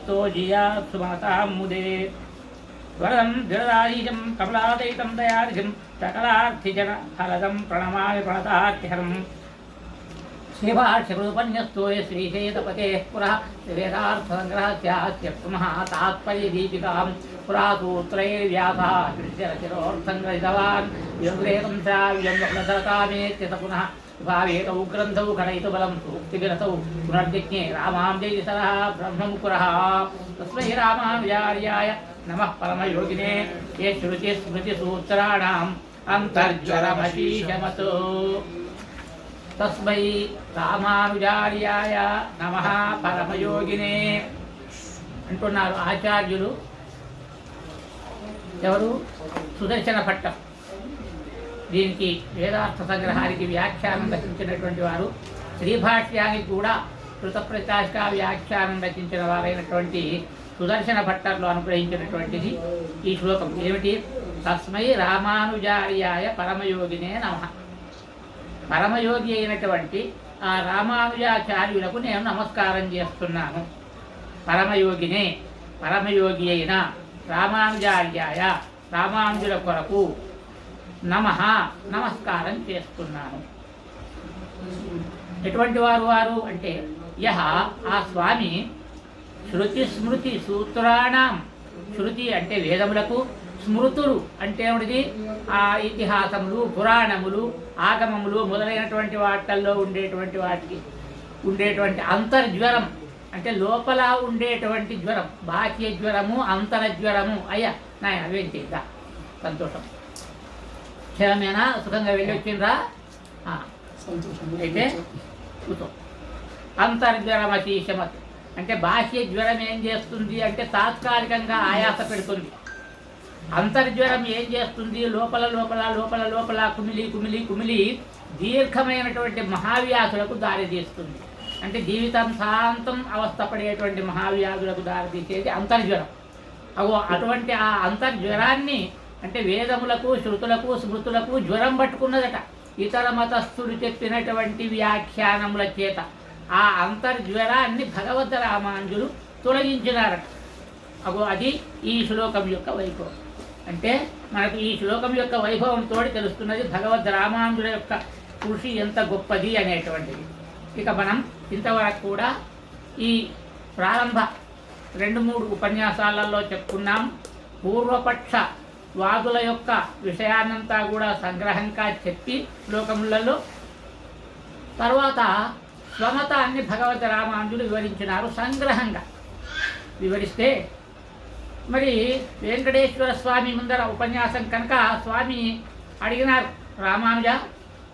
स्तोमस्तु जियात् सुमनतां मुदे वरदं जलदायीजं कमलादयितं दयानिधिं सकलार्थिजन फलदं प्रणमामि प्रणतार्थिहरम् श्रीभाष्यरूपन्यस्तोय श्रीशेतपतेः पुरः वेदार्थसङ्ग्रहस्यास्य पुनः तात्पर्यदीपिकां पुरासूत्रैर्व्यासः कृष्यरचिरोर्थसङ्ग्रहितवान् योगेकं श्राव्यं वक्लसरकामेत्य स पुनः भावेतौ ग्रन्थौ घटयितुबलं सूक्तिविरसौ पुनर्यज्ञे रामाञ्जयिसरः ब्रह्ममुकुरः तस्मै रामानुजार्याय नमः परमयोगिने ये श्रुतिस्मृतिसूत्राणाम् अन्तर्ज्वरमशीषमतो तस्मै రామానుజార్యాయ నమః పరమయోగినే అంటున్నారు ఆచార్యులు. ఎవరు? సుదర్శన భట్టర్. దీనికి వేదార్థ సంగ్రహానికి వ్యాఖ్యానం రచించినటువంటి వారు, శ్రీభాష్యానికి కూడా కృతప్రకాశ వ్యాఖ్యానం రచించిన వారైనటువంటి సుదర్శన భట్టర్లు అనుగ్రహించినటువంటిది ఈ శ్లోకం. ఏమిటి? తస్మై రామానుజార్యాయ పరమయోగినే నమః. పరమయోగి అయినటువంటి ఆ రామానుజాచార్యులకు నేను నమస్కారం చేస్తున్నాను. పరమయోగినే, పరమయోగి అయిన రామానుజార్యాయ, రామానుజుల కొరకు నమః, నమస్కారం చేస్తున్నాను. ఎటువంటి వారు వారు అంటే యహ, ఆ స్వామి శృతి స్మృతి సూత్రాణం, శృతి అంటే వేదములకు, స్మృతులు అంటే ఏమిటిది? ఆ ఇతిహాసములు, పురాణములు, ఆగమములు మొదలైనటువంటి వాటిల్లో ఉండేటువంటి వాటికి ఉండేటువంటి అంతర్జ్వరం అంటే లోపల ఉండేటువంటి జ్వరం, బాహ్య జ్వరము, అంతరజ్వరము. అయ్యా నాయన అవేం చేద్దా, సంతోషం. క్షేమేనా? సుఖంగా వెళ్ళి వచ్చిండ్రా? అయితే కూర్చో. అంతర్జ్వరం అతీశమత్ అంటే బాహ్య జ్వరం ఏం చేస్తుంది అంటే తాత్కాలికంగా ఆయాస పెడుతుంది. అంతర్జ్వరం ఏం చేస్తుంది? లోపల లోపల లోపల లోపల కుమిలి కుమిలి కుమిలి దీర్ఘమైనటువంటి మహావ్యాధులకు దారితీస్తుంది. అంటే జీవితం శాంతం అవస్థపడేటువంటి మహావ్యాధులకు దారితీసేది అంతర్జ్వరం. అటువంటి ఆ అంతర్జ్వరాన్ని అంటే వేదములకు, శృతులకు, స్మృతులకు జ్వరం పట్టుకున్నదట ఇతర మతస్థులు చెప్పినటువంటి వ్యాఖ్యానముల చేత. ఆ అంతర్జ్వరాన్ని భగవద్ రామానుజులు తొలగించినారట. అది ఈ శ్లోకం యొక్క వైభవం. అంటే మనకు ఈ శ్లోకం యొక్క వైభవంతో తెలుస్తున్నది భగవద్ రామానుజుల యొక్క కృషి ఎంత గొప్పది అనేటువంటిది. ఇక మనం ఇంతవరకు కూడా ఈ ప్రారంభ 2-3 ఉపన్యాసాలలో చెప్పుకున్నాం. పూర్వపక్ష వాదుల యొక్క విషయాన్నంతా కూడా సంగ్రహంగా చెప్పి శ్లోకములలో తర్వాత స్వమతాన్ని భగవద్ రామానుజులు వివరించినారు. సంగ్రహంగా వివరిస్తే మరి వెంకటేశ్వర స్వామి ముందర ఉపన్యాసం కనుక స్వామి అడిగినారు, రామానుజ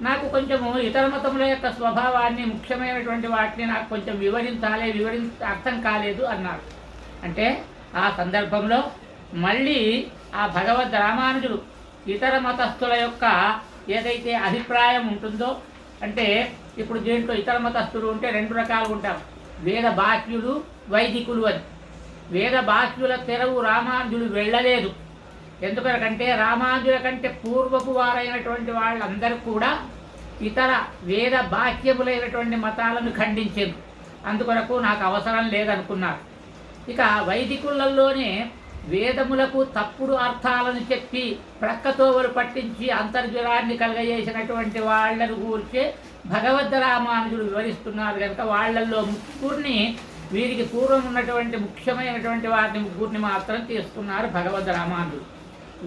నాకు కొంచెము ఇతర మతముల యొక్క స్వభావాన్ని, ముఖ్యమైనటువంటి వాటిని నాకు కొంచెం వివరించాలి, అర్థం కాలేదు అన్నారు. అంటే ఆ సందర్భంలో మళ్ళీ ఆ భగవద్ రామానుజులు ఇతర మతస్థుల యొక్క ఏదైతే అభిప్రాయం ఉంటుందో, అంటే ఇప్పుడు దీంట్లో ఇతర మతస్థులు ఉంటే 2 రకాలు ఉంటారు, వేద బాహ్యులు, వైదికులు అని. వేద బాహ్యుల తెరవు రామానుజులు వెళ్ళలేదు. ఎందుకంటే రామానుజుల కంటే పూర్వపు వారైనటువంటి వాళ్ళందరూ కూడా ఇతర వేద బాహ్యములైనటువంటి మతాలను ఖండించారు. అందుకొరకు నాకు అవసరం లేదనుకున్నారు. ఇక వైదికులలోనే వేదములకు తప్పుడు అర్థాలను చెప్పి ప్రక్కతోవలు పట్టించి అంతర్జ్వరాన్ని కలగజేసినటువంటి వాళ్లను గూర్చే భగవద్ రామానుజులు వివరిస్తున్నారు. కనుక వాళ్లలో ముగ్గురిని, వీరికి పూర్వం ఉన్నటువంటి ముఖ్యమైనటువంటి వారిని ముగ్గురిని మాత్రం తీసుకున్నారు భగవద్ రామానుజులు.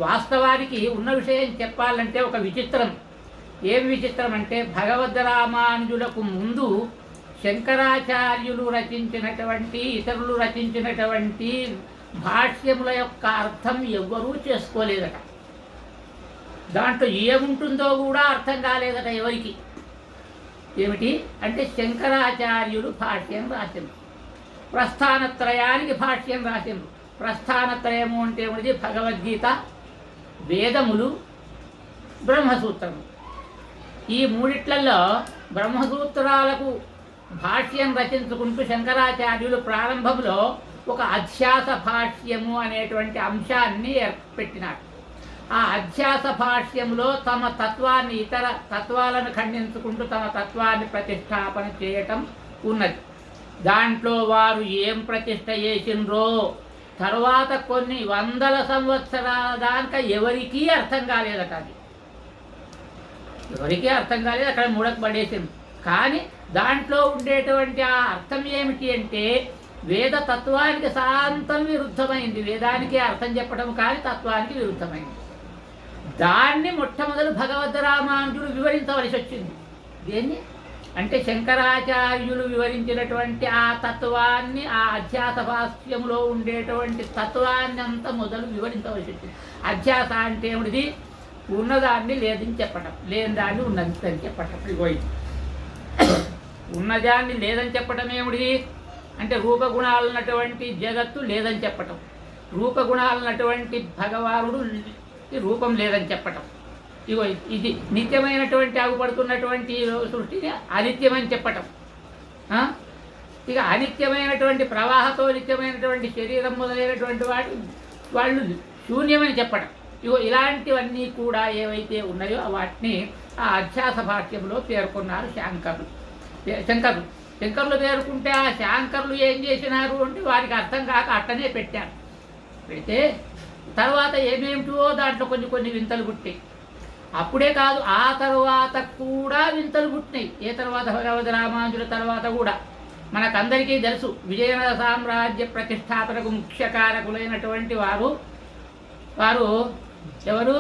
వాస్తవానికి ఉన్న విషయం చెప్పాలంటే ఒక విచిత్రం. ఏం విచిత్రం అంటే భగవద్ రామానుజులకు ముందు శంకరాచార్యులు రచించినటువంటి, ఇతరులు రచించినటువంటి భాష్యముల యొక్క అర్థం ఎవ్వరూ చేసుకోలేదట. దాంట్లో ఏముంటుందో కూడా అర్థం కాలేదట ఎవరికి. ఏమిటి అంటే శంకరాచార్యులు భాష్యం రాసిండ్రు, ప్రస్థానత్రయానికి భాష్యం రాసిండ్రు. ప్రస్థానత్రయము అంటే ఏమిటి? భగవద్గీత, వేదములు, బ్రహ్మసూత్రము. ఈ మూడిట్లలో బ్రహ్మసూత్రాలకు భాష్యం రచించుకుంటూ శంకరాచార్యులు ప్రారంభంలో ఒక అధ్యాస భాష్యము అనేటువంటి అంశాన్ని పెట్టినాడు. ఆ అధ్యాస భాష్యంలో తమ తత్వాన్ని, ఇతర తత్వాలను ఖండించుకుంటూ తమ తత్వాన్ని ప్రతిష్టాపన చేయటం ఉన్నది. దాంట్లో వారు ఏం ప్రతిష్ట చేసిండ్రో తర్వాత కొన్ని వందల సంవత్సరాల దాకా ఎవరికీ అర్థం కాలేదట. అది ఎవరికీ అర్థం కాలేదు, అక్కడ ముడక పడేసింది. కానీ దాంట్లో ఉండేటువంటి ఆ అర్థం ఏమిటి అంటే వేద తత్వానికి శాంతం విరుద్ధమైంది. వేదానికి అర్థం చెప్పడం కానీ తత్వానికి విరుద్ధమైంది. దాన్ని మొట్టమొదలు భగవద్ రామానుజుడు వివరించవలసి వచ్చింది. దేన్ని అంటే శంకరాచార్యులు వివరించినటువంటి ఆ తత్వాన్ని, ఆ అధ్యాస భాష్యంలో ఉండేటువంటి తత్వాన్ని అంతా మొదలు వివరించవలసి వచ్చింది. అధ్యాస అంటే ఏమిటిది? ఉన్నదాన్ని లేదని చెప్పటం, లేని దాన్ని ఉన్నదని చెప్పటం. పోయింది. ఉన్నదాన్ని లేదని చెప్పటం ఏమిటిది అంటే రూపగుణాలున్నటువంటి జగత్తు లేదని చెప్పటం, రూపగుణాలున్నటువంటి భగవానుడు రూపం లేదని చెప్పటం. ఇగో ఇది నిత్యమైనటువంటి ఆగుపడుతున్నటువంటి సృష్టిని అనిత్యమని చెప్పటం. ఇక అనిత్యమైనటువంటి ప్రవాహతో నిత్యమైనటువంటి శరీరం మొదలైనటువంటి వాళ్ళు శూన్యమని చెప్పటం. ఇగో ఇలాంటివన్నీ కూడా ఏవైతే ఉన్నాయో వాటిని ఆ అధ్యాస భాష్యంలో పేర్కొన్నారు శంకరులు పేర్కొంటే ఆ శాంకరులు ఏం చేసినారు అంటే వారికి అర్థం కాక అట్టనే పెట్టారు. పెడితే తర్వాత ఏమేమిటో దాంట్లో కొన్ని వింతలు పుట్టాయి. అప్పుడే కాదు, ఆ తర్వాత కూడా వింతలు పుట్టినాయి. ఏ తర్వాత? భగవద్ రామానుజుల తర్వాత కూడా. మనకందరికీ తెలుసు విజయనగర సామ్రాజ్య ప్రతిష్టాపనకు ముఖ్య కారకులైనటువంటి వారు ఎవరు?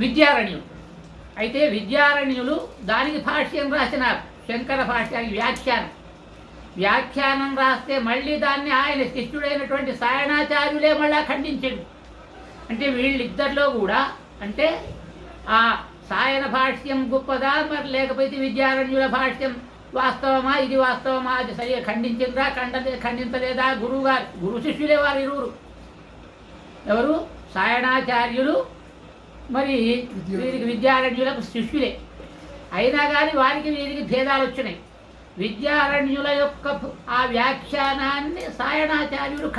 విద్యారణ్యులు. అయితే విద్యారణ్యులు దానికి భాష్యం రాసినారు. శంకర భాష్యానికి వ్యాఖ్యానం రాస్తే మళ్ళీ దాన్ని ఆయన శిష్యుడైనటువంటి సాయణాచార్యులే మళ్ళా ఖండించాడు. అంటే వీళ్ళిద్దరిలో కూడా అంటే ఆ సాయన భాష్యం గొప్పదా మరి లేకపోతే విద్యారణ్యుల భాష్యం వాస్తవమా, ఇది వాస్తవమా, అది సరిగా ఖండించిందా ఖండించలేదా? గురు శిష్యులే వారు ఇరువురు. ఎవరు? సాయణాచార్యులు మరి వీరికి విద్యారణ్యులకు శిష్యులే. అయినా కానీ వారికి వీరికి భేదాలు వచ్చినాయి. విద్యారణ్యుల యొక్క ఆ వ్యాఖ్యానాన్ని సాయణాచార్యులు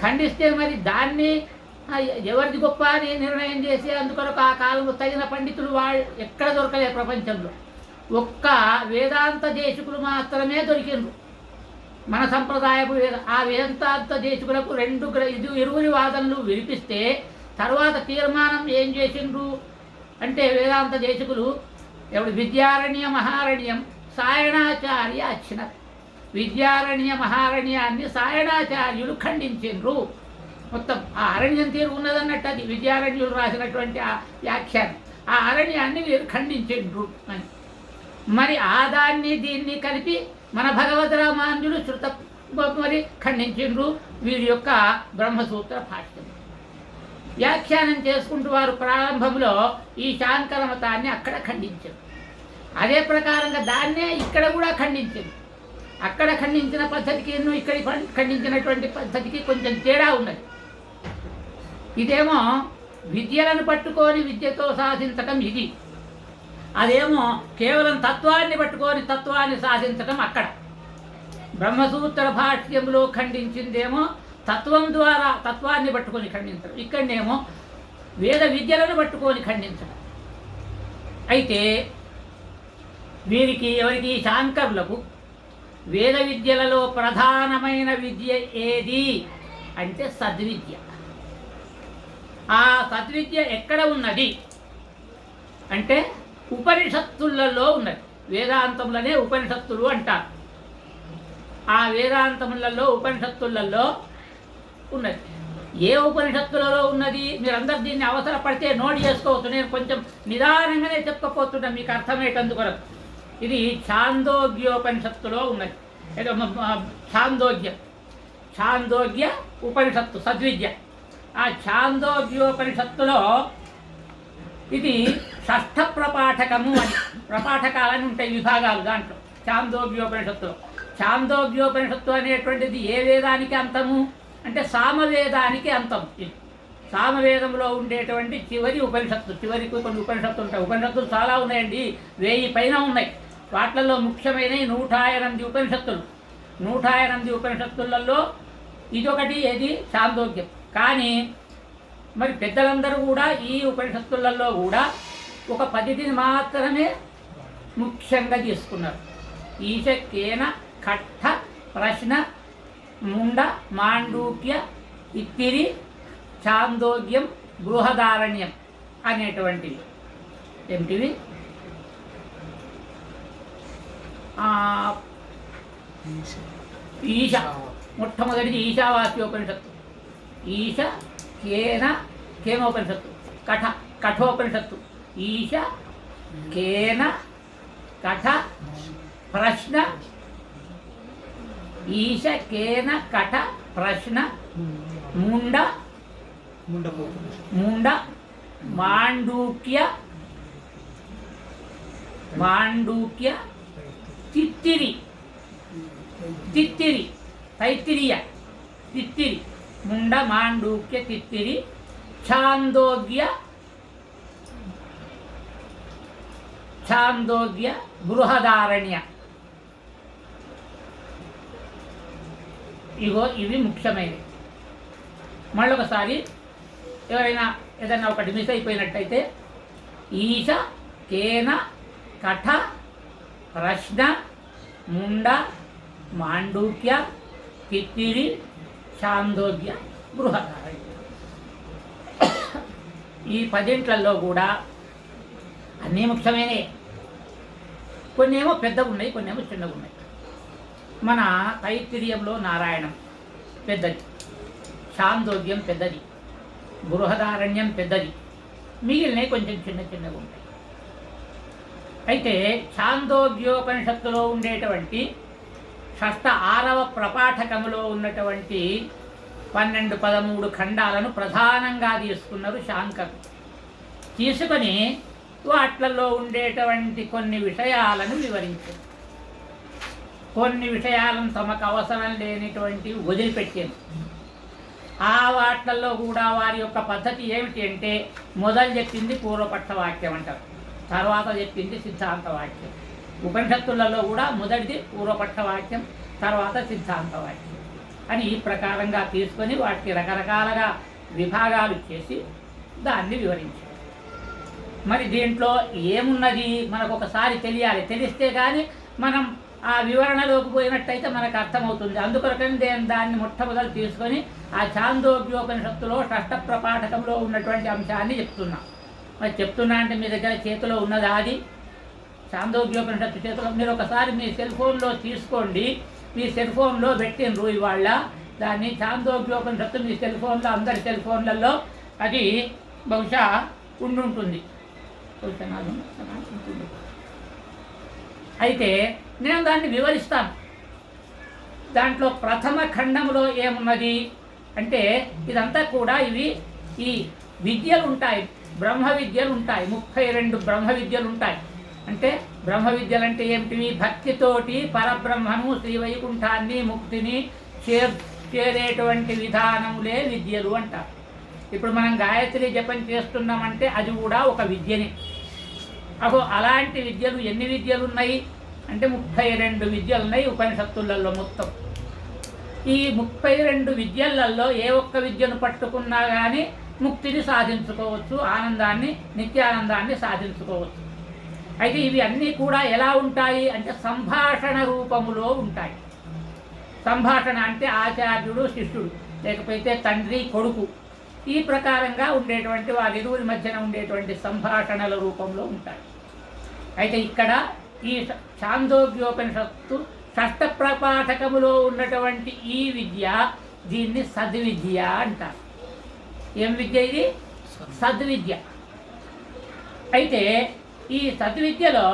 ఖండిస్తే మరి దాన్ని ఎవరిది గొప్ప అని నిర్ణయం చేసి అందుకొరకు ఆ కాలంలో తగిన పండితులు వాళ్ళు ఎక్కడ దొరకలేదు ప్రపంచంలో. ఒక్క వేదాంత దేశకులు మాత్రమే దొరికిండ్రు. మన సంప్రదాయపు ఆ వేదాంత దేశకులకు ఇరువురి వాదనలు వినిపిస్తే తర్వాత తీర్మానం ఏం చేసిండ్రు అంటే వేదాంత దేశకులు ఎవడు విద్యారణ్య మహారణ్యం సాయణాచార్య అచ్చిన విద్యారణ్య మహారణ్యాన్ని సాయణాచార్యులు ఖండించిండ్రు. మొత్తం ఆ అరణ్యం తీరు ఉన్నదన్నట్టు అది విద్యారణ్యులు రాసినటువంటి ఆ వ్యాఖ్యానం. ఆ అరణ్యాన్ని వీరు ఖండించిండ్రు అని. మరి ఆ దాన్ని దీన్ని కలిపి మన భగవద్ రామానుజులు మరి ఖండించిండ్రు. వీరి యొక్క బ్రహ్మసూత్ర భాష్యం వ్యాఖ్యానం చేసుకుంటూ వారు ప్రారంభంలో ఈ శాంకర మతాన్ని అక్కడ ఖండించారు. అదే ప్రకారంగా దాన్నే ఇక్కడ కూడా ఖండించింది. అక్కడ ఖండించిన పద్ధతికి ఇక్కడ ఖండించినటువంటి పద్ధతికి కొంచెం తేడా ఉన్నది. ఇదేమో విద్యలను పట్టుకొని విద్యతో సాధించటం ఇది, అదేమో కేవలం తత్వాన్ని పట్టుకొని తత్వాన్ని సాధించటం అక్కడ. బ్రహ్మసూత్ర భాష్యంలో ఖండించిందేమో తత్వం ద్వారా తత్వాన్ని పట్టుకొని ఖండించడం, ఇక్కడనేమో వేద విద్యలను పట్టుకొని ఖండించడం. అయితే వీరికి ఎవరికి శాంకరులకు వేద విద్యలలో ప్రధానమైన విద్య ఏది అంటే సద్విద్య. ఆ సద్విద్య ఎక్కడ ఉన్నది అంటే ఉపనిషత్తులలో ఉన్నది. వేదాంతములనే ఉపనిషత్తులు అంటారు. ఆ వేదాంతములలో ఉపనిషత్తులలో ఉన్నది. ఏ ఉపనిషత్తులలో ఉన్నది మీరందరూ దీన్ని అవసరపడితే నోట్ చేసుకోవచ్చు. నేను కొంచెం నిదానంగానే చెప్పకపోతున్నా మీకు అర్థమయ్యేటందుకొరకు. ఇది ఛాందోగ్యోపనిషత్తులో ఉన్నది. ఛాందోగ్య ఉపనిషత్తు సద్విద్య. ఆ ఛాందోగ్యోపనిషత్తులో ఇది షష్ఠ ప్రపాఠకము అని ప్రపాఠకాలని ఉంటాయి, విభాగాలు దాంట్లో ఛాందోగ్యోపనిషత్తులో. ఛాందోగ్యోపనిషత్తు అనేటువంటిది ఏ వేదానికి అంతము అంటే సామవేదానికి అంతం. ఇది సామవేదంలో ఉండేటువంటి చివరి ఉపనిషత్తు. చివరికి కొన్ని ఉపనిషత్తులు ఉంటాయి. ఉపనిషత్తులు చాలా ఉన్నాయండి, 1000 పైన ఉన్నాయి. వాటిల్లో ముఖ్యమైనవి 108 ఉపనిషత్తులు. 108 ఉపనిషత్తులలో ఇదొకటి, ఏది ఛాందోగ్యం. కానీ మరి పెద్దలందరూ కూడా ఈ ఉపనిషత్తులలో కూడా ఒక పద్ధతిని మాత్రమే ముఖ్యంగా తీసుకున్నారు. ఈశ కేన కట్ట ప్రశ్న ముండ మాండూక్య ఇత్తిరి చాందోగ్యం బృహదారణ్యం అనేటువంటివి ఏమిటివి? ఈశ మొట్టమొదటిది ఈశావాస్యోపనిషత్తు. ఈశ కేన కేనోపనిషత్తు. కఠోపనిషత్తు. ఈశ కేన కఠ ప్రశ్న. ఈశ కేన కఠ ప్రశ్న ముండ మాండూక్య తిత్తిరి తైత్తిరియ తిత్తిరి ముండ మాండూక్య తిత్తిరి ఛాందోగ్య బృహదారణ్య. ఇవి ముఖ్యమైనవి. మళ్ళొకసారి ఎవరైనా ఏదైనా ఒకటి మిస్ అయిపోయినట్టయితే ఈశ కేన కఠ ప్రశ్న ముండ మాండూక్య తిత్తిరి ఛాందోగ్య బృహదారణ్య. ఈ 10 కూడా అన్నీ ముఖ్యమైనవి. కొన్ని ఏమో పెద్దగా ఉన్నాయి, కొన్ని ఏమో చిన్నగా ఉన్నాయి. మన తైత్తిరీయంలో నారాయణం పెద్దది, ఛాందోగ్యం పెద్దది, బృహదారణ్యం పెద్దది, మిగిలినవి కొంచెం చిన్నగా ఉంటాయి. అయితే ఛాందోగ్యోపనిషత్తులో ఉండేటువంటి 6వ ప్రపాఠకములో ఉన్నటువంటి 12-13 ఖండాలను ప్రధానంగా తీసుకున్నారు శాంకరు. తీసుకొని వాట్లలో ఉండేటువంటి కొన్ని విషయాలను వివరించారు. కొన్ని విషయాలను తమకు అవసరం లేనిటువంటివి వదిలిపెట్టారు. ఆ వాట్లలో కూడా వారి యొక్క పద్ధతి ఏమిటి అంటే, మొదలు చెప్పింది పూర్వపక్ష వాక్యం అంటారు, తర్వాత చెప్పింది సిద్ధాంత వాక్యం. ఉపనిషత్తులలో కూడా మొదటిది పూర్వపక్ష వాక్యం, తర్వాత సిద్ధాంత వాక్యం అని ఈ ప్రకారంగా తీసుకొని వాటికి రకరకాలుగా విభాగాలు చేసి దాన్ని వివరించారు. మరి దీంట్లో ఏమున్నది మనకు ఒకసారి తెలియాలి. తెలిస్తే కానీ మనం ఆ వివరణలోకి పోయినట్టయితే మనకు అర్థమవుతుంది. అందుకొరకని దాన్ని మొట్టమొదలు తీసుకొని ఆ ఛాందోగ్యోపనిషత్తులో 6వ ప్రపాఠకంలో ఉన్నటువంటి అంశాన్ని చెప్తున్నా. మరి చెప్తున్నా అంటే మీ దగ్గర చేతిలో ఉన్నది అది ఛాందోగ్యోపనిషత్తు చేతిలో. మీరు ఒకసారి మీ సెల్ ఫోన్లో తీసుకోండి. మీ సెల్ ఫోన్లో పెట్టినరు ఇవాళ దాన్ని ఛాందోగ్యోపనిషత్తు. మీ సెల్ ఫోన్లో, అందరి సెల్ ఫోన్లలో అది బహుశా ఉండుంటుంది. అయితే నేను దాన్ని వివరిస్తాను. దాంట్లో ప్రథమ ఖండములో ఏమున్నది అంటే, ఇదంతా కూడా ఈ విద్యలు ఉంటాయి, బ్రహ్మ విద్యలు ఉంటాయి. 32 బ్రహ్మ విద్యలు ఉంటాయి. అంటే బ్రహ్మ విద్యలు అంటే ఏమిటివి? భక్తితోటి పరబ్రహ్మను, శ్రీ వైకుంఠాన్ని, ముక్తిని చేరేటువంటి విధానములే విద్యలు అంటారు. ఇప్పుడు మనం గాయత్రి జపం చేస్తున్నామంటే అది కూడా ఒక విద్యని. అలాంటి విద్యలు ఎన్ని విద్యలు ఉన్నాయి అంటే 32 విద్యలు ఉన్నాయి ఉపనిషత్తులలో మొత్తం. ఈ 32 విద్యలలో ఏ ఒక్క విద్యను పట్టుకున్నా కానీ ముక్తిని సాధించుకోవచ్చు, ఆనందాన్ని, నిత్యానందాన్ని సాధించుకోవచ్చు. అయితే ఇవి అన్నీ కూడా ఎలా ఉంటాయి అంటే సంభాషణ రూపములో ఉంటాయి. సంభాషణ అంటే ఆచార్యుడు శిష్యుడు, లేకపోతే తండ్రి కొడుకు, ఈ ప్రకారంగా ఉండేటువంటి వారిరువురి మధ్యన ఉండేటువంటి సంభాషణల రూపంలో ఉంటాయి. అయితే ఇక్కడ ఈ ఛాందోగ్యోపనిషత్తు 6వ ప్రపాఠకములో ఉన్నటువంటి ఈ విద్య, దీన్ని సద్విద్య అంటారు. ఏం విద్య ఇది? సద్విద్య. అయితే ఈ సద్విద్యలో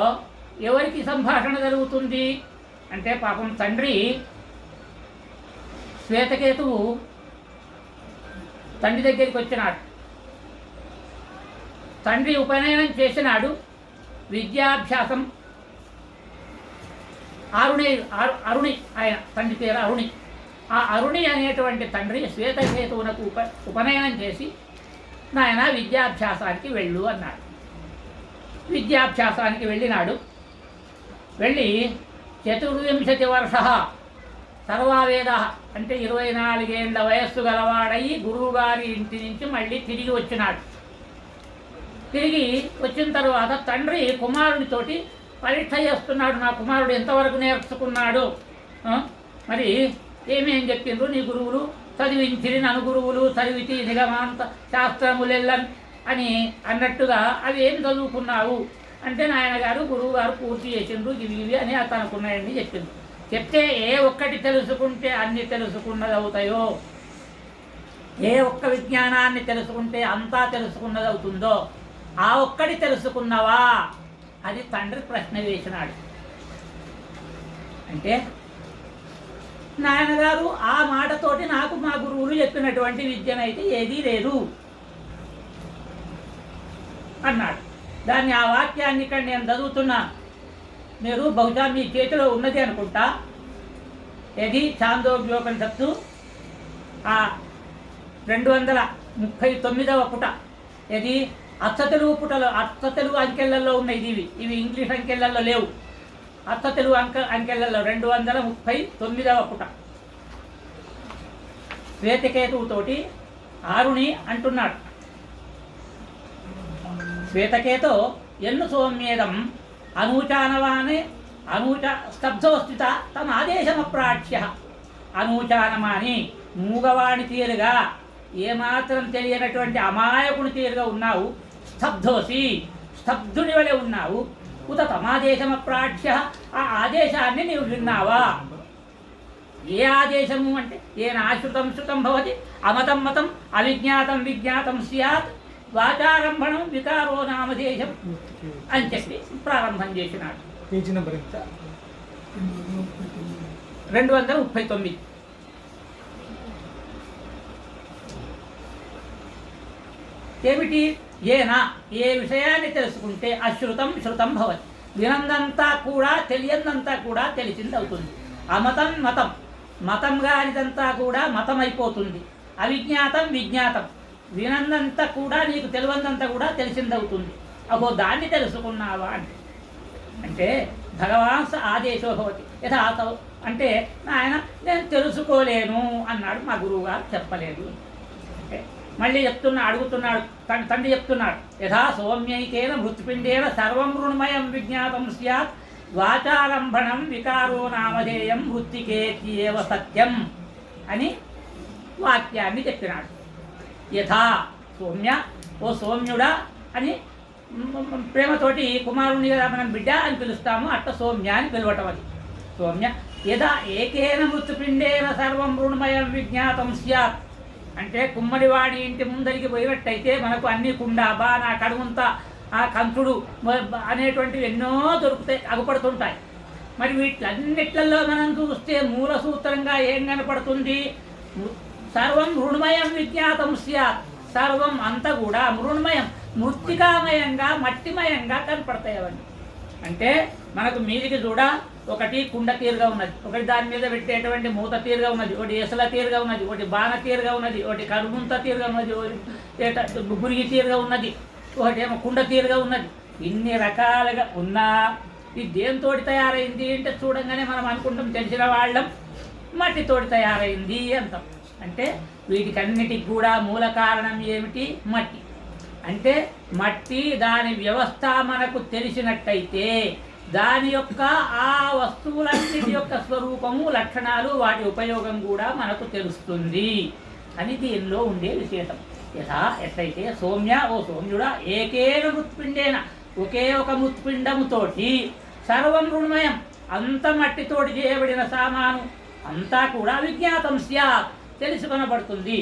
ఎవరికి సంభాషణ జరుగుతుంది అంటే, పాపం తండ్రి శ్వేతకేతువు తండ్రి దగ్గరికి వచ్చినాడు. తండ్రి ఉపనయనం చేసినాడు. విద్యాభ్యాసం అరుణి ఆయన తండ్రి పేరు అరుణి. ఆ అరుణి అనేటువంటి తండ్రి శ్వేతకేతువునకు ఉపనయనం చేసి, నాయన విద్యాభ్యాసానికి వెళ్ళు అన్నాడు. విద్యాభ్యాసానికి వెళ్ళినాడు. వెళ్ళి 24 వర్ష సర్వావేద అంటే 24 ఏళ్ల వయస్సు గలవాడయి గురువుగారి ఇంటి నుంచి మళ్ళీ తిరిగి వచ్చినాడు. తిరిగి వచ్చిన తర్వాత తండ్రి కుమారునితోటి పరీక్ష చేస్తున్నాడు, నా కుమారుడు ఎంతవరకు నేర్చుకున్నాడు, మరి ఏమేం చెప్పిండ్రు నీ గురువులు, చదివించిరి నన్ను గురువులు చదివితి నిగమాంత శాస్త్రములెల్లని అని అన్నట్టుగా అవి ఏం చదువుకున్నావు అంటే నాయనగారు గురువు గారు పూర్తి చేసిండ్రు ఇవి అని తనకున్నాయని చెప్పింది. చెప్తే ఏ ఒక్కటి తెలుసుకుంటే అన్ని తెలుసుకున్నది అవుతాయో, ఏ ఒక్క విజ్ఞానాన్ని తెలుసుకుంటే అంతా తెలుసుకున్నది అవుతుందో ఆ ఒక్కటి తెలుసుకున్నవా అది తండ్రి ప్రశ్న వేసినాడు. అంటే నాయనగారు ఆ మాటతోటి నాకు మా గురువులు చెప్పినటువంటి విద్యనైతే ఏదీ లేదు అన్నాడు. దాన్ని ఆ వాక్యాన్ని ఇక్కడ నేను చదువుతున్నా, మీరు బహుశా మీ చేతిలో ఉన్నది అనుకుంటా. ఇది ఛాందోగ్యోపనిషత్తు 239వ పుట. ఇది అచ్చ తెలుగు అంకెళ్ళల్లో ఉన్నాయి. ఇవి ఇంగ్లీష్ అంకెళ్ళల్లో లేవు. అచ్చ తెలుగు అంకెళ్ళల్లో 239వ పుట. శ్వేతకేతువుతోటి ఆరుని అంటున్నాడు. శ్వేతకేతో ఎన్ను సౌమ్యేదం అనూచానవానే అనూచ స్తబ్ధోస్థిత తమ ఆదేశమప్రాచ్య. అనూచానమాని మూగవాణి తీరుగా ఏమాత్రం తెలియనటువంటి అమాయకుని తీరుగా ఉన్నావు. స్తబ్ధోసి స్తబ్ధుని వలె ఉన్నావు. ఉత తమాదేశమప్రాచ్య ఆ ఆదేశాన్ని నీవు విన్నావా? ఏ ఆదేశము అంటే ఏనాశ్రుతం శృతం భవతి అమతం మతం అవిజ్ఞాతం విజ్ఞాతం స్యాత్ వాచారంభణం వికారో నామదేశం అని చెప్పి ప్రారంభం చేసినాడు. 239. ఏమిటి? ఏనా ఏ విషయాన్ని తెలుసుకుంటే అశ్రుతం శృతం భవతి, వినందంతా కూడా తెలియందంతా కూడా తెలిసింది అవుతుంది. అమతం మతం మతం కానిదంతా కూడా మతం అయిపోతుంది. అవిజ్ఞాతం విజ్ఞాతం వినందంతా కూడా నీకు తెలియందంతా కూడా తెలిసిందవుతుంది. అగో దాన్ని తెలుసుకున్నావా అంటే భగవాన్స్ ఆదేశో భవతి యథాత అంటే ఆయన నేను తెలుసుకోలేను అన్నాడు. మా గురువు గారు చెప్పలేదు. అంటే మళ్ళీ అడుగుతున్నాడు తండ్రి చెప్తున్నాడు. యథా సౌమ్యైకేన మృత్పిండేన సర్వం మృణ్మయం విజ్ఞాతం స్యాత్ వాచారంభణం వికారో నామధేయం వృత్తికేత్యేవ సత్యం అని వాక్యాన్ని చెప్పినాడు. యథా సౌమ్య ఓ సౌమ్యుడా అని ప్రేమతోటి కుమారుని కదా మనం బిడ్డ అని పిలుస్తాము, అట్ట సౌమ్య అని పిలవటం. అది సౌమ్య. యథా ఏకేన మృత్పిండేన సర్వం మృణ్మయం విజ్ఞాతం స్యాత్ అంటే కుమ్మడివాడి ఇంటి ముందరికి పోయినట్టయితే మనకు అన్ని కుండ బాణ కడుగుంత ఆ కంచుడు అనేటువంటివి ఎన్నో దొరుకుతాయి, అగుపడుతుంటాయి. మరి వీటిలన్నిట్లలో మనం చూస్తే మూల సూత్రంగా ఏం కనపడుతుంది? సర్వం మృణ్మయం విజ్ఞాతం స్యాత్. సర్వం అంతా కూడా మృణ్మయం మృత్తికామయంగా మట్టిమయంగా కనపడతాయి అవన్నీ. అంటే మనకు మీదికి చూడ ఒకటి కుండ తీరుగా ఉన్నది, ఒకటి దాని మీద పెట్టేటువంటి మూత తీరుగా ఉన్నది, ఒకటి ఎసల తీరుగా ఉన్నది, ఒకటి బాణ తీరుగా ఉన్నది, ఒకటి కడుగుంత తీరుగా ఉన్నది, ఒకటి గురిగి తీరుగా ఉన్నది, ఒకటి ఏమో కుండ తీరుగా ఉన్నది. ఇన్ని రకాలుగా ఉన్నా ఇది దేనితోటి తయారైంది అంటే చూడంగానే మనం అనుకుంటాం తెలిసిన వాళ్ళం మట్టితోటి తయారైంది అంటాం. అంటే వీటికన్నిటికి కూడా మూల కారణం ఏమిటి? మట్టి. అంటే మట్టి దాని వ్యవస్థ మనకు తెలిసినట్టయితే దాని యొక్క ఆ వస్తువులన్నిటి యొక్క స్వరూపము లక్షణాలు వాటి ఉపయోగం కూడా మనకు తెలుస్తుంది అని దీనిలో ఉండే విశేషం. యథా ఎట్లయితే సౌమ్య ఓ సౌమ్యుడా ఏకేన మృత్పిండేన ఒకే ఒక మృత్పిండముతోటి సర్వం మృణ్మయం అంత మట్టితోటి చేయబడిన సామాను అంతా కూడా విజ్ఞాతం స్యాత్ తెలుసుకొనబడుతుంది.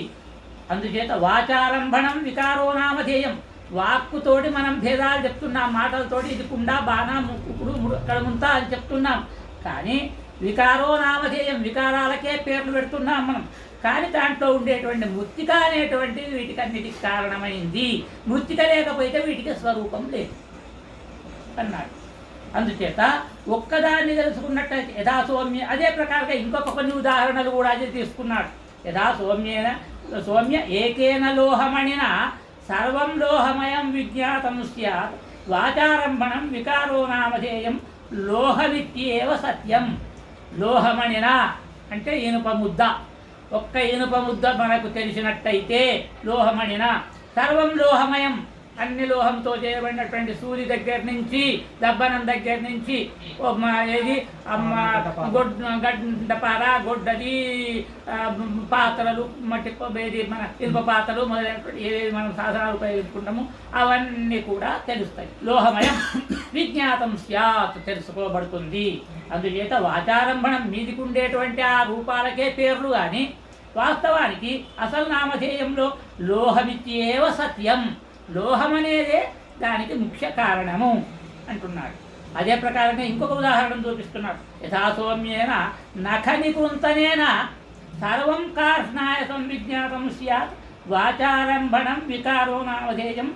అందుచేత వాచారంభణం వికారో నామధేయం వాక్కుతోటి మనం భేదాలు చెప్తున్నాం, మాటలతోటి ఇది కుండ బాణ ముక్కుడు కడుముంత అని చెప్తున్నాం. కానీ వికారో నామధేయం వికారాలకే పేర్లు పెడుతున్నాం మనం. కానీ దాంట్లో ఉండేటువంటి మృత్తిక అనేటువంటిది వీటికన్నిటికి కారణమైంది. మృత్తిక లేకపోతే వీటికి స్వరూపం లేదు అన్నాడు. అందుచేత ఒక్కదాన్ని తెలుసుకున్నట్టయితే యథా సౌమ్య అదే ప్రకారంగా ఇంకొక కొన్ని ఉదాహరణలు కూడా అది తీసుకున్నాడు. యథా సౌమ్య ఏకేన లోహమణిన సర్వం లోహమయం విజ్ఞాతం స్యాత్ వాచారంభణం వికారో నామధేయం లోహవిత్యేవ సత్యం. లోహమణిన అంటే ఇనుప ముద్ద. ఒక్క ఇనుప ముద్ద మనకు తెలిసినట్టయితే లోహమణిన సర్వం లోహమయం అన్ని లోహంతో చేయబడినటువంటి సూది దగ్గర నుంచి దబ్బనం దగ్గర నుంచి ఏది గడ్డపార గొడ్డది పాత్రలు మట్టి ఏది మన ఇనుప పాత్రలు మొదలైనటువంటి ఏవేవి మనం సాధనాలు ఉపయోగించుకుంటాము అవన్నీ కూడా తెలుస్తాయి. లోహమయం విజ్ఞాతం స్యాత్ తెలుసుకోబడుతుంది. అందుచేత వాచారంభణం మీదికి ఉండేటువంటి ఆ రూపాలకే పేర్లు కానీ వాస్తవానికి అసలు నామధేయంలో లోహమిత్యేవ సత్యం, లోహమనేదే దానికి ముఖ్య కారణము అంటున్నాడు. అదే ప్రకారంగా ఇంకొక ఉదాహరణ చూపిస్తున్నాడు. యథా సౌమ్యేన నఖనికుంతనేన సర్వం కార్ష్ణాయసం విజ్ఞాతం స్యాత్ వాచారంభణం వికారో నామధేయం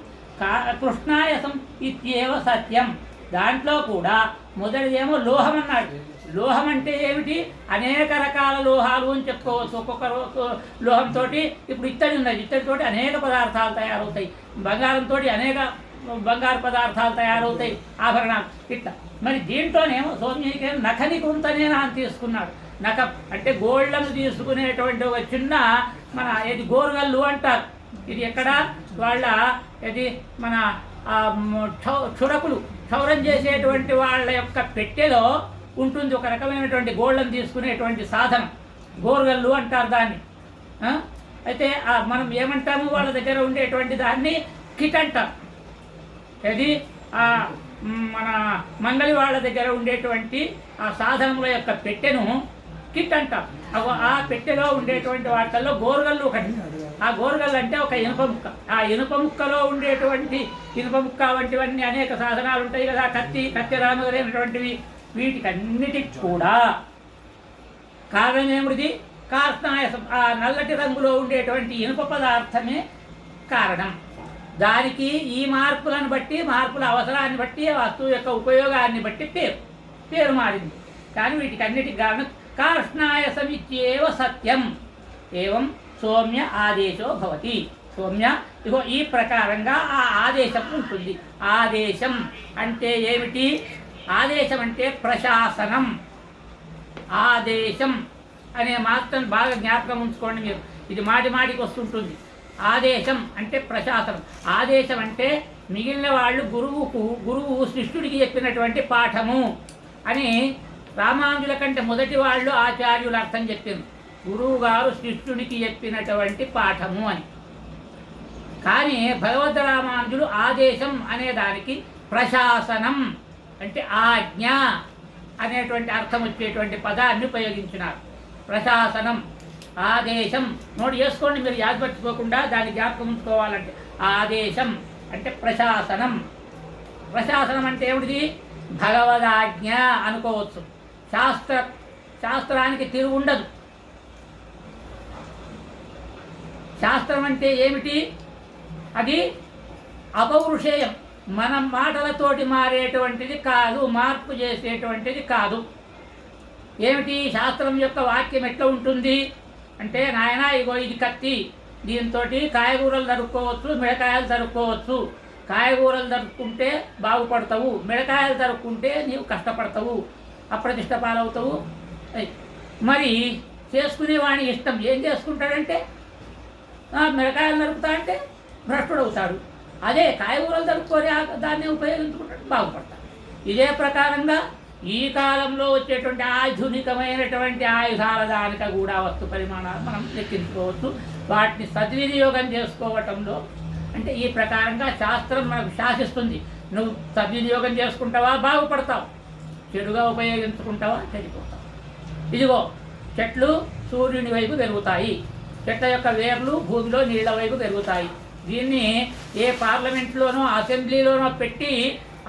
కృష్ణాయసం ఇత్యేవ సత్యం. దాంట్లో కూడా మొదటిదేమో లోహం అన్నాడు. లోహం అంటే ఏమిటి? అనేక రకాల లోహాలు అని చెప్పుకోవచ్చు. ఒక్కొక్క లోహంతో ఇప్పుడు ఇత్తడి ఉన్నది, ఇత్తడితో అనేక పదార్థాలు తయారవుతాయి. బంగారంతో అనేక బంగారు పదార్థాలు తయారవుతాయి, ఆభరణాలు ఇట్లా. మరి దీంట్లోనేమో సౌమ్యకి నఖని కుంతనేనా అని తీసుకున్నాడు. నఖ అంటే గోళ్లను తీసుకునేటువంటి ఒక చిన్న మన ఇది గోరుగల్లు అంటారు. ఇది ఎక్కడ వాళ్ళ ఇది మన క్షురకులు క్షౌరం చేసేటువంటి వాళ్ళ యొక్క పెట్టెలో ఉంటుంది ఒక రకమైనటువంటి గోళ్ళను తీసుకునేటువంటి సాధనం, గోరుగల్లు అంటారు దాన్ని. అయితే మనం ఏమంటాము, వాళ్ళ దగ్గర ఉండేటువంటి దాన్ని కిట్ అంటాం. అది మన మంగళి వాళ్ళ దగ్గర ఉండేటువంటి ఆ సాధనముల యొక్క పెట్టెను కిట్ అంటాం. ఆ పెట్టెలో ఉండేటువంటి వాటిల్లో గోరుగల్లు ఒకటి. ఆ గోరుగల్లు అంటే ఒక ఇనుప ముక్క. ఆ ఇనుప ముక్కలో ఉండేటువంటి ఇనుప ముక్క వంటివన్నీ అనేక సాధనాలు ఉంటాయి కదా, కత్తిరామ మొదలైనటువంటివి. వీటికన్నిటికి కూడా కారణమేమిటిది? కార్ష్ణాయసం, ఆ నల్లటి రంగులో ఉండేటువంటి ఇనుప పదార్థమే కారణం. దానికి ఈ మార్పులను బట్టి, మార్పుల అవసరాన్ని బట్టి, వస్తువు యొక్క ఉపయోగాన్ని బట్టి పేరు మారింది. కానీ వీటికన్నిటికి కారణం కార్ష్ణాయసమిత్యేవ సత్యం. ఏవం సౌమ్య ఆదేశో భవతి. సౌమ్య ఇగో ఈ ప్రకారంగా ఆ ఆదేశం ఉంటుంది. ఆదేశం అంటే ఏమిటి? ఆదేశం అంటే ప్రశాసనం. ఆదేశం అనే మాత్రం బాగా జ్ఞాపకం ఉంచుకోండి మీరు, ఇది మాటి మాటికి వస్తుంటుంది. ఆదేశం అంటే ప్రశాసనం. ఆదేశం అంటే మిగిలిన వాళ్ళు గురువు శిష్యుడికి చెప్పినటువంటి పాఠము అని రామానుజుల కంటే మొదటి వాళ్ళు ఆచార్యులు అర్థం చెప్పింది. గురువు గారు శిష్యునికి చెప్పినటువంటి పాఠము అని. కానీ భగవద్ రామానుజులు ఆదేశం అనే దానికి ప్రశాసనం అంటే ఆజ్ఞ అనేటువంటి అర్థం వచ్చేటువంటి పదాన్ని ఉపయోగించినారు. ప్రశాసనం, ఆదేశం నోట్ చేసుకోండి మీరు, యాదపట్టుకోకుండా దాన్ని జ్ఞాపకం ఉంచుకోవాలంటే. ఆదేశం అంటే ప్రశాసనం. ప్రశాసనం అంటే ఏమిటిది? భగవదాజ్ఞ అనుకోవచ్చు. శాస్త్రానికి తిరుగు ఉండదు. శాస్త్రం అంటే ఏమిటి? అది అపౌరుషేయం, మన మాటలతోటి మారేటువంటిది కాదు, మార్పు చేసేటువంటిది కాదు. ఏమిటి శాస్త్రం యొక్క వాక్యం ఎట్లా ఉంటుంది అంటే, నాయన ఇగో ఇది కత్తి, దీంతో కాయగూరలు తరుక్కోవచ్చు, మిడకాయలు తరుక్కోవచ్చు. కాయగూరలు తరుక్కుంటే బాగుపడతావు, మిడకాయలు తరుక్కుంటే నీవు కష్టపడతావు, అప్రతిష్ట పాలవుతావు. మరి చేసుకునేవాని ఇష్టం ఏం చేసుకుంటాడంటే, మిరకాయలు నరుకుతా అంటే భ్రష్టుడవుతాడు. అదే కాయగూరలు తరుక్కొని దాన్ని ఉపయోగించుకుంటాడు, బాగుపడతాడు. ఇదే ప్రకారంగా ఈ కాలంలో వచ్చేటువంటి ఆధునికమైనటువంటి ఆయుధాల దానిక కూడా వస్తు పరిమాణాలు మనం లెక్కించుకోవచ్చు. వాటిని సద్వినియోగం చేసుకోవటంలో అంటే ఈ ప్రకారంగా శాస్త్రం మనకు శాసిస్తుంది. నువ్వు సద్వినియోగం చేసుకుంటావా బాగుపడతావు, చెడుగా ఉపయోగించుకుంటావా చెడిపోతావు. ఇదిగో చెట్లు సూర్యుని వైపు పెరుగుతాయి, చెట్ల యొక్క వేర్లు భూమిలో నీళ్ల వైపు పెరుగుతాయి. దీన్ని ఏ పార్లమెంట్లోనో అసెంబ్లీలోనో పెట్టి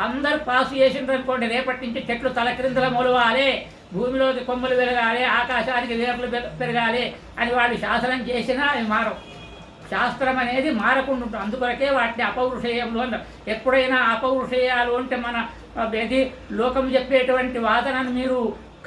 అందరూ పాస్ చేసిండ్రు అనుకోండి, రేపటి నుంచి చెట్లు తలక్రిందుల మొలవాలి, భూమిలోకి కొమ్మలు పెరగాలి, ఆకాశానికి వేర్లు పెరగాలి అని వాళ్ళు శాసనం చేసినా అవి మారవు. శాస్త్రం అనేది మారకుండా ఉంటుంది. అందుకొరకే వాటిని అపౌరుషేయంలో అంటారు. ఎప్పుడైనా అపౌరుషేయాలు అంటే మన ఇది లోకం చెప్పేటువంటి వాదనను మీరు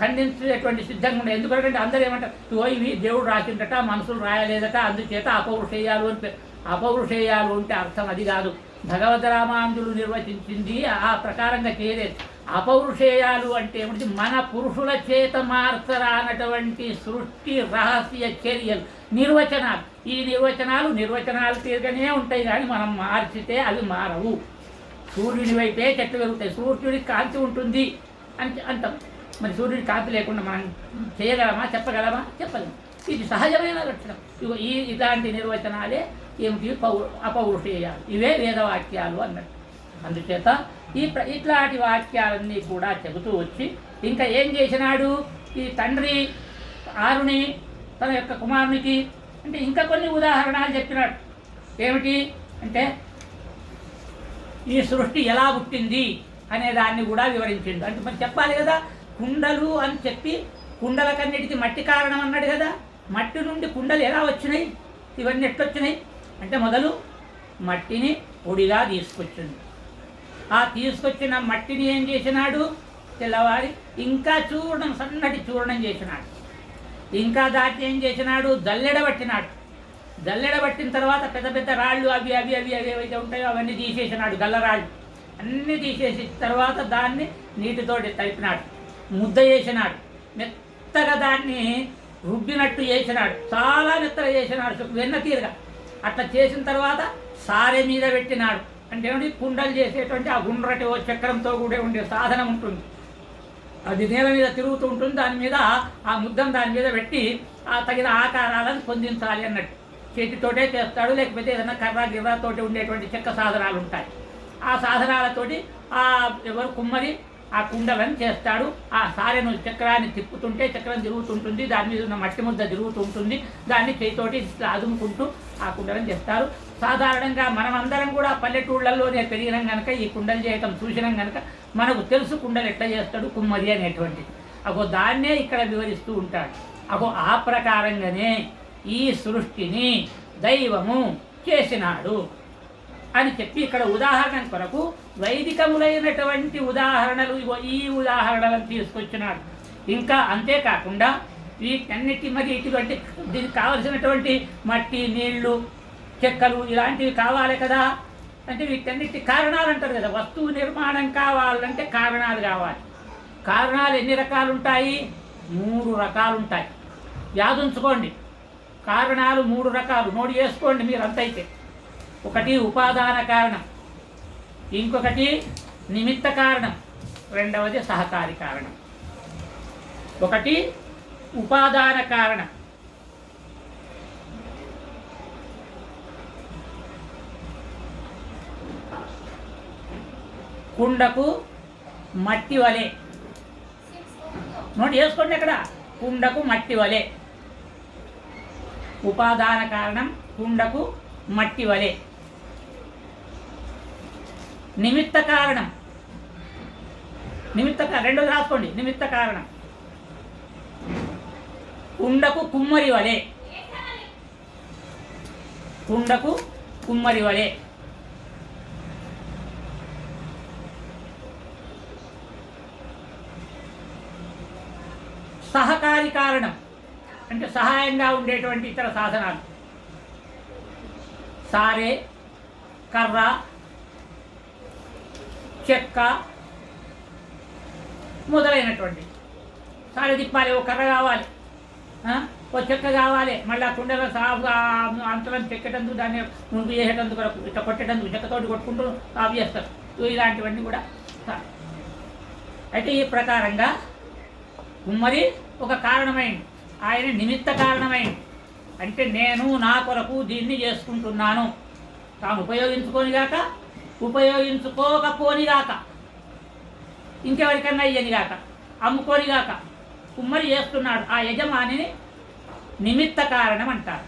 ఖండించేటువంటి సిద్ధంగా ఉండదు. ఎందుకంటే అందరూ ఏమంటారు, ఇవి దేవుడు రాసిందట, మనుషులు రాయలేదట, అందుచేత అపౌరుషేయాలు అని. అపౌరుషేయాలు అంటే అర్థం అది కాదు. భగవద్ రామానుజులు నిర్వచించింది ఆ ప్రకారంగా చేయలేదు. అపౌరుషేయాలు అంటే ఏమిటి? మన పురుషుల చేత మార్చరానటువంటి సృష్టి రహస్య చర్యలు, నిర్వచనాలు. ఈ నిర్వచనాలు తీరుగానే ఉంటాయి, కానీ మనం మార్చితే అవి మారవు. సూర్యుని వైపే చెట్లు పెరుగుతాయి, సూర్యుడికి కాంతి ఉంటుంది అని అంటాం. మరి సూర్యుడి కాంతి లేకుండా మనం చేయగలమా? చెప్పగలమా? చెప్పలేము. ఇది సహజమైన లక్షణం. ఇలాంటి నిర్వచనాలే ఏమిటి? అపౌరుషేయాలు. ఇవే వేదవాక్యాలు అన్నట్టు. అందుచేత ఇట్లాంటి వాక్యాలన్నీ కూడా చెబుతూ వచ్చి ఇంకా ఏం చేసినాడు ఈ తండ్రి ఆరుని తన యొక్క కుమారునికి అంటే ఇంకా కొన్ని ఉదాహరణలు చెప్పినాడు. ఏమిటి అంటే ఈ సృష్టి ఎలా పుట్టింది అనే దాన్ని కూడా వివరించిండు. అంటే మరి చెప్పాలి కదా, కుండలు అని చెప్పి కుండలకన్నిటికీ మట్టి కారణం అన్నాడు కదా. మట్టి నుండి కుండలు ఎలా వచ్చినాయి, ఇవన్నీ ఎట్లొచ్చినాయి అంటే మొదలు మట్టిని పొడిగా తీసుకొచ్చింది. ఆ తీసుకొచ్చిన మట్టిని ఏం చేసినాడు? తెల్లవారి ఇంకా చూర్ణం, సన్నటి చూర్ణం చేసినాడు. ఇంకా దాన్ని ఏం చేసినాడు? జల్లెడబట్టినాడు. జల్లెడబట్టిన తర్వాత పెద్ద పెద్ద రాళ్ళు అవి ఏవైతే ఉంటాయో అవన్నీ తీసేసినాడు. గల్లరాళ్ళు అన్నీ తీసేసిన తర్వాత దాన్ని నీటితోటి తడిపినాడు. ముద్ద చేసినాడు. మెత్తగా దాన్ని రుబ్బినట్టు చేసినాడు. చాలా మెత్తగా చేసినాడు, వెన్న తీరుగా. అట్లా చేసిన తర్వాత సారె మీద పెట్టినాడు. అంటే ఏమిటి? కుండలు చేసేటువంటి ఆ గుండ్రటి చక్రంతో కూడా ఉండే సాధనం ఉంటుంది. అది నేల మీద తిరుగుతూ ఉంటుంది. దాని మీద ఆ ముద్దను దాని మీద పెట్టి ఆ తగిన ఆకారాలను పొందించాలి అన్నట్టు. చేతితోటే చేస్తాడు, లేకపోతే ఏదైనా గిర్రతోటి ఉండేటువంటి చెక్క సాధనాలు ఉంటాయి. ఆ సాధనాలతోటి ఎవరు కుమ్మరి ఆ కుండలను చేస్తాడు. ఆ సారెను చక్రాన్ని తిప్పుతుంటే చక్రం తిరుగుతుంటుంది, దాని మీద ఉన్న మట్టి ముద్ద తిరుగుతూ ఉంటుంది. దాన్ని చేతితోటి అదుముకుంటూ ఆ కుండలను చేస్తారు. సాధారణంగా మనమందరం కూడా పల్లెటూళ్ళల్లోనే పెరిగినాం కనుక ఈ కుండలు చేయటం చూసినాం కనుక మనకు తెలుసు కుండలు ఎట్లా చేస్తాడు కుమ్మరి అనేటువంటిది. దాన్నే ఇక్కడ వివరిస్తూ ఉంటాడు. ఆ ప్రకారంగానే ఈ సృష్టిని దైవము చేసినాడు అని చెప్పి ఇక్కడ ఉదాహరణ కొరకు వైదికములైనటువంటి ఉదాహరణలు ఈ ఉదాహరణలను తీసుకొచ్చినాడు. ఇంకా అంతేకాకుండా వీటన్నిటి మరి ఇటువంటి దీనికి కావలసినటువంటి మట్టి, నీళ్లు, చెక్కలు ఇలాంటివి కావాలి కదా. అంటే వీటన్నిటి కారణాలు అంటారు కదా. వస్తువు నిర్మాణం కావాలంటే కారణాలు కావాలి. కారణాలు ఎన్ని రకాలు ఉంటాయి? 3 రకాలు ఉంటాయి. యాదుంచుకోండి, కారణాలు 3 రకాలు. నోట్ చేసుకోండి మీరు అంతైతే. ఒకటి ఉపాదాన కారణం, ఇంకొకటి నిమిత్త కారణం, రెండవది సహకారి కారణం. ఒకటి ఉపాదాన కారణం. కుండకు మట్టి వలె. నోట్ చేసుకోండి అక్కడ, కుండకు మట్టి వలె. ఉపాదాన కారణం కుండకు మట్టి వలె. నిమిత్త కారణం, రెండోది రాసుకోండి. నిమిత్త కారణం కుండకు కుమ్మరి వలె. కుండకు కుమ్మరి వలె. సహకారి కారణం అంటే సహాయంగా ఉండేటువంటి ఇతర సాధనాలు. సారే, కర్ర, చెక్క మొదలైనటువంటి. సారే తిప్పాలి, ఓ కర్ర కావాలి, ఓ చెక్క కావాలి, మళ్ళీ ఆ కుండలో సాఫ్గా అంతలను చెక్కటందుకు, దాన్ని మునుపు చేసేటందుకు, ఇట్లా కొట్టేటందుకు చెక్కతోటి కొట్టుకుంటూ సాఫ్ చేస్తారు. ఇలాంటివన్నీ కూడా. అయితే ఈ ప్రకారంగా కుమ్మరి ఒక కారణమైంది, ఆయన నిమిత్త కారణమైంది. అంటే నేను నా కొరకు దీన్ని చేసుకుంటున్నాను, తాను ఉపయోగించుకోనిగాక ఉపయోగించుకోకపోనిగాక ఇంకెవరికన్నా ఇయ్యనిగాక అమ్ముకోనిగాక కుమ్మరి చేస్తున్నాడు. ఆ యజమానిని నిమిత్త కారణం అంటారు.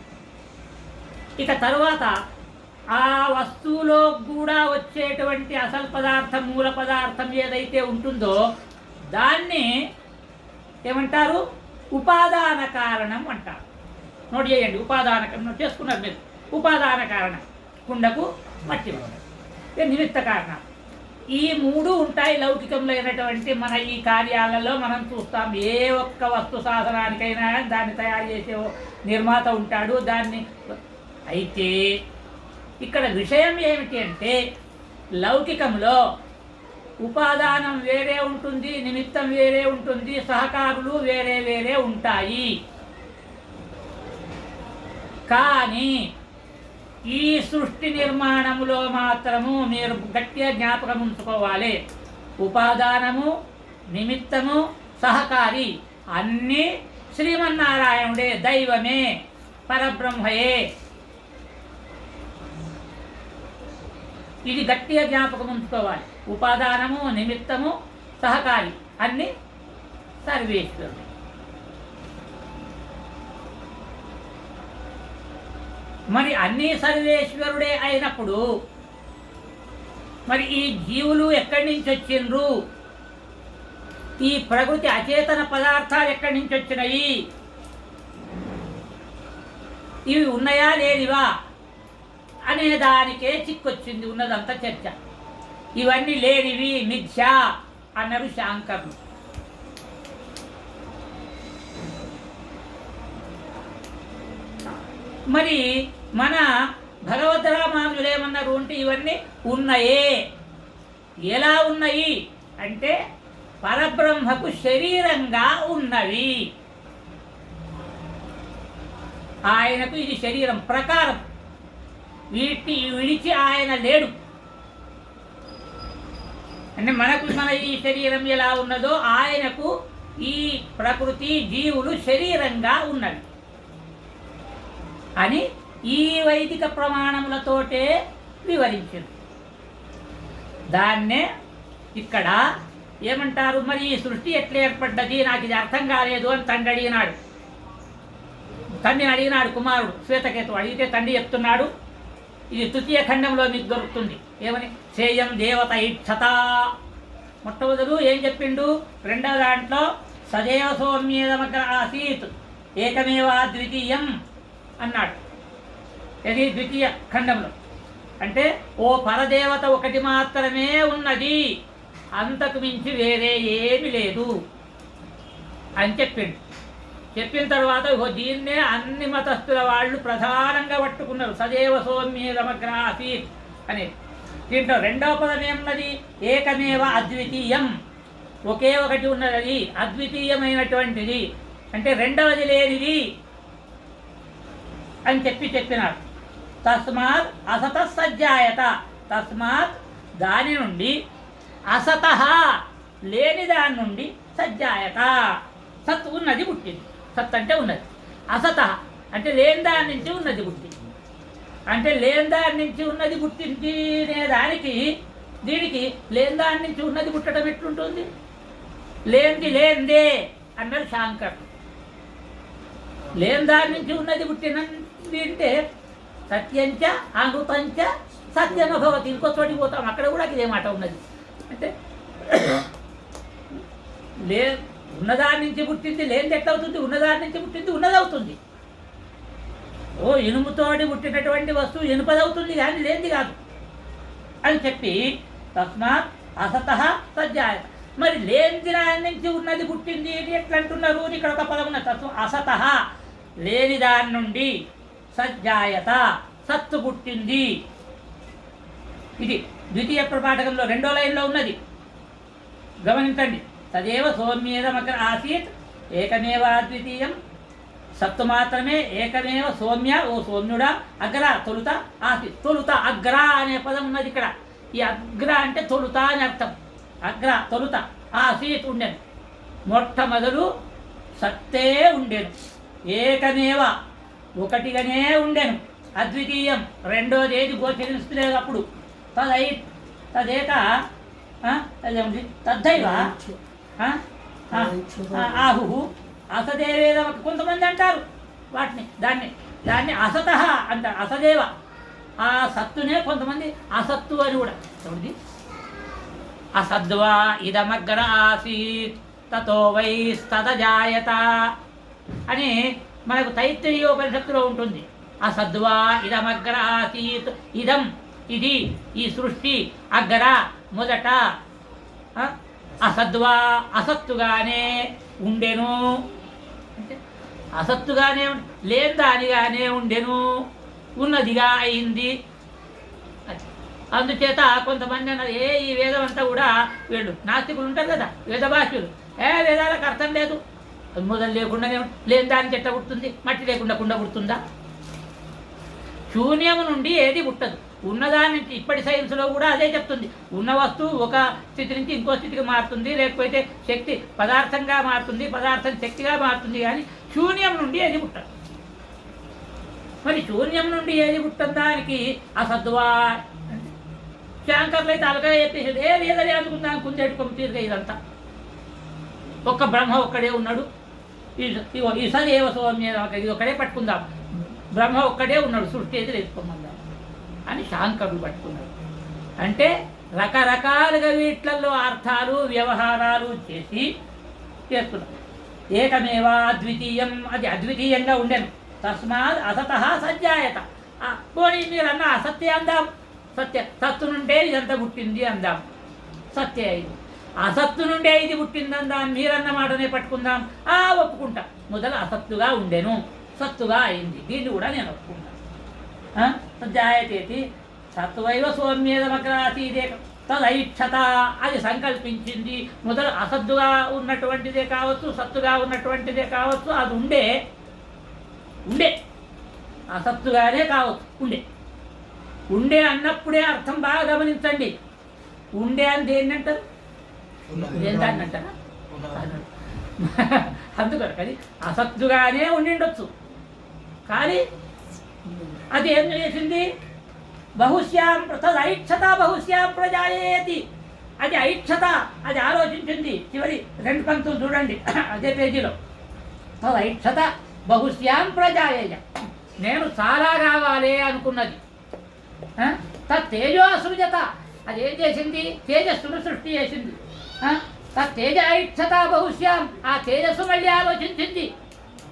ఇక తరువాత ఆ వస్తువులో కూడా వచ్చేటువంటి అసలు పదార్థం, మూల పదార్థం ఏదైతే ఉంటుందో దాన్ని ఏమంటారు? ఉపాదాన కారణం అంటారు. నోట్ చేయండి, ఉపాదాన కారణం చేసుకున్నారు మీరు. ఉపాదాన కారణం కుండకు మట్టి నిమిత్త కారణం. ఈ 3 ఉంటాయి లౌకికంలో అయినటువంటి మన ఈ కార్యాలలో మనం చూస్తాం. ఏ ఒక్క వస్తు సాధనానికైనా దాన్ని తయారు చేసే నిర్మాత ఉంటాడు. దాన్ని అయితే ఇక్కడ విషయం ఏమిటి అంటే లౌకికంలో ఉపాదానం వేరే ఉంటుంది, నిమిత్తం వేరే ఉంటుంది, సహకారులు వేరే వేరే ఉంటాయి. కానీ ఈ సృష్టి నిర్మాణములో మాత్రము మీరు గట్టిగా జ్ఞాపకం ఉంచుకోవాలి. ఉపాదానము, నిమిత్తము, సహకారి అన్నీ శ్రీమన్నారాయణుడే, దైవమే, పరబ్రహ్మయే. ఇది గట్టిగా జ్ఞాపకం ఉంచుకోవాలి. ఉపాదానము, నిమిత్తము, సహకారి అన్నీ సర్వేశ్వరుడు. మరి అన్నీ సర్వేశ్వరుడే అయినప్పుడు మరి ఈ జీవులు ఎక్కడి నుంచి వచ్చిండ్రు, ఈ ప్రకృతి అచేతన పదార్థాలు ఎక్కడి నుంచి వచ్చినాయి, ఇవి ఉన్నాయా లేనివా అనే దానికే చిక్కొచ్చింది ఉన్నదంతా చర్చ. ఇవన్నీ లేనివి, మిథ్యా అన్నారు శాంకరులు. మరి మన భగవద్రామానుజులు ఏమన్నారు అంటే ఇవన్నీ ఉన్నాయే. ఎలా ఉన్నాయి అంటే పరబ్రహ్మకు శరీరంగా ఉన్నవి. ఆయనకు ఇది శరీరం ప్రకారం, వీటిని విడిచి ఆయన లేడు. అంటే మనకు మన ఈ శరీరం ఎలా ఉన్నదో ఆయనకు ఈ ప్రకృతి జీవులు శరీరంగా ఉన్నవి అని ఈ వైదిక ప్రమాణములతోటే వివరించారు. దాన్నే ఇక్కడ ఏమంటారు, మరి ఈ సృష్టి ఎట్లా ఏర్పడ్డది, నాకు ఇది అర్థం కాలేదు అని తండ్రి అడిగినాడు. తండ్రిని అడిగినాడు కుమారుడు శ్వేతకేతు. అడిగితే తండ్రి చెప్తున్నాడు, ఇది తృతీయ ఖండంలో మీకు దొరుకుతుంది. ఏమని? సేయం దేవత ఇచ్చత. మొట్టమొదలు ఏం చెప్పిండు? రెండవ దాంట్లో సదేవ సౌమ్యేదమగ్ర ఆసీత్ ఏకమేవా ద్వితీయం అన్నాడు. ఇది ద్వితీయ ఖండంలో. అంటే ఓ పరదేవత ఒకటి మాత్రమే ఉన్నది, అంతకు మించి వేరే ఏమి లేదు అని చెప్పిండు. చెప్పిన తర్వాత దీన్నే అన్ని మతస్థుల వాళ్ళు ప్రధానంగా పట్టుకున్నారు. సదేవ సౌమ్యేదమగ్ర ఆసీత్ అనేది. దీంట్లో రెండవ పదం ఏమున్నది? ఏకమేవ అద్వితీయం. ఒకే ఒకటి ఉన్నది, అద్వితీయమైనటువంటిది, అంటే రెండవది లేనిది అని చెప్పినాడు. తస్మాత్ అసత సజ్జాయత. తస్మాత్ దాని నుండి, అసత లేని దాని నుండి, సజ్జాయత సత్ ఉన్నది పుట్టింది. సత్ అంటే ఉన్నది, అసత అంటే లేని దాని నుంచి ఉన్నది పుట్టింది. అంటే లేని దాని నుంచి ఉన్నది పుట్టించే దానికి దీనికి లేని దాని నుంచి ఉన్నది పుట్టడం ఎట్లుంటుంది? లేనిది లేనిదే అన్నాడు శాంకర్. లేని దాని నుంచి ఉన్నది పుట్టినది అంటే సత్యంచ అమృతంచ సత్యమభవతి. ఇంకో చోటికి పోతాం, అక్కడ కూడా ఇదే మాట ఉన్నది. అంటే ఉన్నదాని నుంచి పుట్టింది లేనిది ఎట్లవుతుంది? ఉన్నదాని నుంచి పుట్టింది ఉన్నదవుతుంది. ఓ ఇనుముతోటి పుట్టినటువంటి వస్తువు ఇనుపదవుతుంది కానీ లేనిది కాదు అని చెప్పి తస్మాత్ అసత సజ్జాయత. మరి లేని దాని నుంచి ఉన్నది పుట్టింది ఎట్లా అంటున్నారు? ఇక్కడ ఒక పదం ఉన్నది. అసత లేని దాని నుండి, సజ్జాయత సత్తు పుట్టింది. ఇది ద్వితీయ ప్రపాఠకంలో రెండో లైన్లో ఉన్నది, గమనించండి. తదేవ సౌమ్యేదమగ్ర ఆసీత్ ఏకమేవ అద్వితీయం. సత్తు మాత్రమే, ఏకమేవ సౌమ్య, ఓ సౌమ్యుడా, అగ్ర తొలుత, ఆసీత్ తొలుత. అగ్ర అనే పదం ఉన్నది ఇక్కడ. ఈ అగ్ర అంటే తొలుత అని అర్థం. అగ్ర తొలుత, ఆసీత్ ఉండెను. మొట్టమొదలు సత్తే ఉండెను, ఏకమేవ ఒకటిగానే ఉండెను, అద్వితీయం రెండోది ఏది గోచరిస్తలేదు అప్పుడు. తదేక అదేమిటి? తద్దైవ ఆహు అసదేవేద. కొంతమంది అంటారు వాటిని, దాన్ని అసత అంటారు, అసదేవ. ఆ సత్తునే కొంతమంది అసత్తు అని కూడా. చూడండి, అసద్వా ఇదమగ్ర ఆసీత్ తతో వైస్తదజాయత అని మనకు తైత్తరీయోపనిషత్తులో ఉంటుంది. అసద్వా ఇదమగ్ర ఆసీత్. ఇదం ఇది, ఈ సృష్టి, అగ్ర మొదట, అసద్వా అసత్తుగానే ఉండెను. అంటే అసత్తుగానే లేని దానిగానే ఉండెను, ఉన్నదిగా అయింది. అందుచేత కొంతమంది అన్నారు, ఈ వేదం అంతా కూడా వీళ్ళు నాస్తికులు ఉంటారు కదా, వేద భాష్యులు, వేదాలకు అర్థం లేదు, మొదలు లేకుండానే లేని దాని చెట్ట పుడుతుంది, మట్టి లేకుండా కుండ పుడుతుందా? శూన్యము నుండి ఏది పుట్టదు. ఉన్నదాని నుంచి ఇప్పటి సైన్స్లో కూడా అదే చెప్తుంది. ఉన్న వస్తువు ఒక స్థితి నుంచి ఇంకో స్థితికి మారుతుంది, లేకపోతే శక్తి పదార్థంగా మారుతుంది, పదార్థం శక్తిగా మారుతుంది, కానీ శూన్యం నుండి ఏది పుట్టదు. మరి శూన్యం నుండి ఏది పుట్టదు దానికి అసద్వా శాంకర్లు అయితే అలగా చెప్పేసేది, ఏదది అందుకుందాం కుందేటి కొమ్మ తీరుగా ఇదంతా ఒక్క బ్రహ్మ ఒక్కడే ఉన్నాడు, ఈ సదేవ సౌమ్య ఇది ఒక్కడే పట్టుకుందాం, బ్రహ్మ ఒక్కడే ఉన్నాడు, సృష్టి అయితే తెలుసుకోమందాం అని శాంకరులు పట్టుకున్నారు. అంటే రకరకాలుగా వీటిల్లో అర్థాలు వ్యవహారాలు చేస్తున్నారు. ఏకమేవా అద్వితీయం, అది అద్వితీయంగా ఉండెను. తస్మాత్ అసత సజ్జాయత. పోనీ మీరు అన్న అసత్య అందాం, సత్తు నుండే ఇదంతా పుట్టింది అందాం, సత్య ఇది. అసత్తు నుండే ఇది పుట్టింది అందాం, మీరన్న మాటనే పట్టుకుందాం, ఒప్పుకుంటా. మొదలు అసత్తుగా ఉండెను, సత్తుగా అయింది, దీన్ని కూడా నేను ఒప్పుకుంటాను. సజ్జాయతేతి సత్వైవ సౌమ్యేదమగ్రాసీదే తదైక్షత, అది సంకల్పించింది. మొదలు అసత్తుగా ఉన్నటువంటిదే కావచ్చు, సత్తుగా ఉన్నటువంటిదే కావచ్చు, అది ఉండే అసత్తుగానే కావచ్చు, ఉండే అన్నప్పుడే అర్థం బాగా గమనించండి. ఉండే అని దేన్ని అంటారు? దాన్ని అంటారా? అందుకని అది అసత్తుగానే ఉండిండొచ్చు, కానీ అది ఏం చేసింది? బహుశ్యాం తదైక్షత బహుశ్యాం ప్రజాయేతి. అది ఐక్షత, అది ఆలోచించింది. చివరి 2 పంక్తులు చూడండి అదే పేజీలో. తదైక్షత బహుశ్యాం ప్రజాయేయ, నేను చాలా కావాలి అనుకున్నది. తేజో అసృజత, అది ఏం చేసింది? తేజస్సును సృష్టి చేసింది. తేజ ఐక్షత బహుశ్యాం, ఆ తేజస్సు మళ్ళీ ఆలోచించింది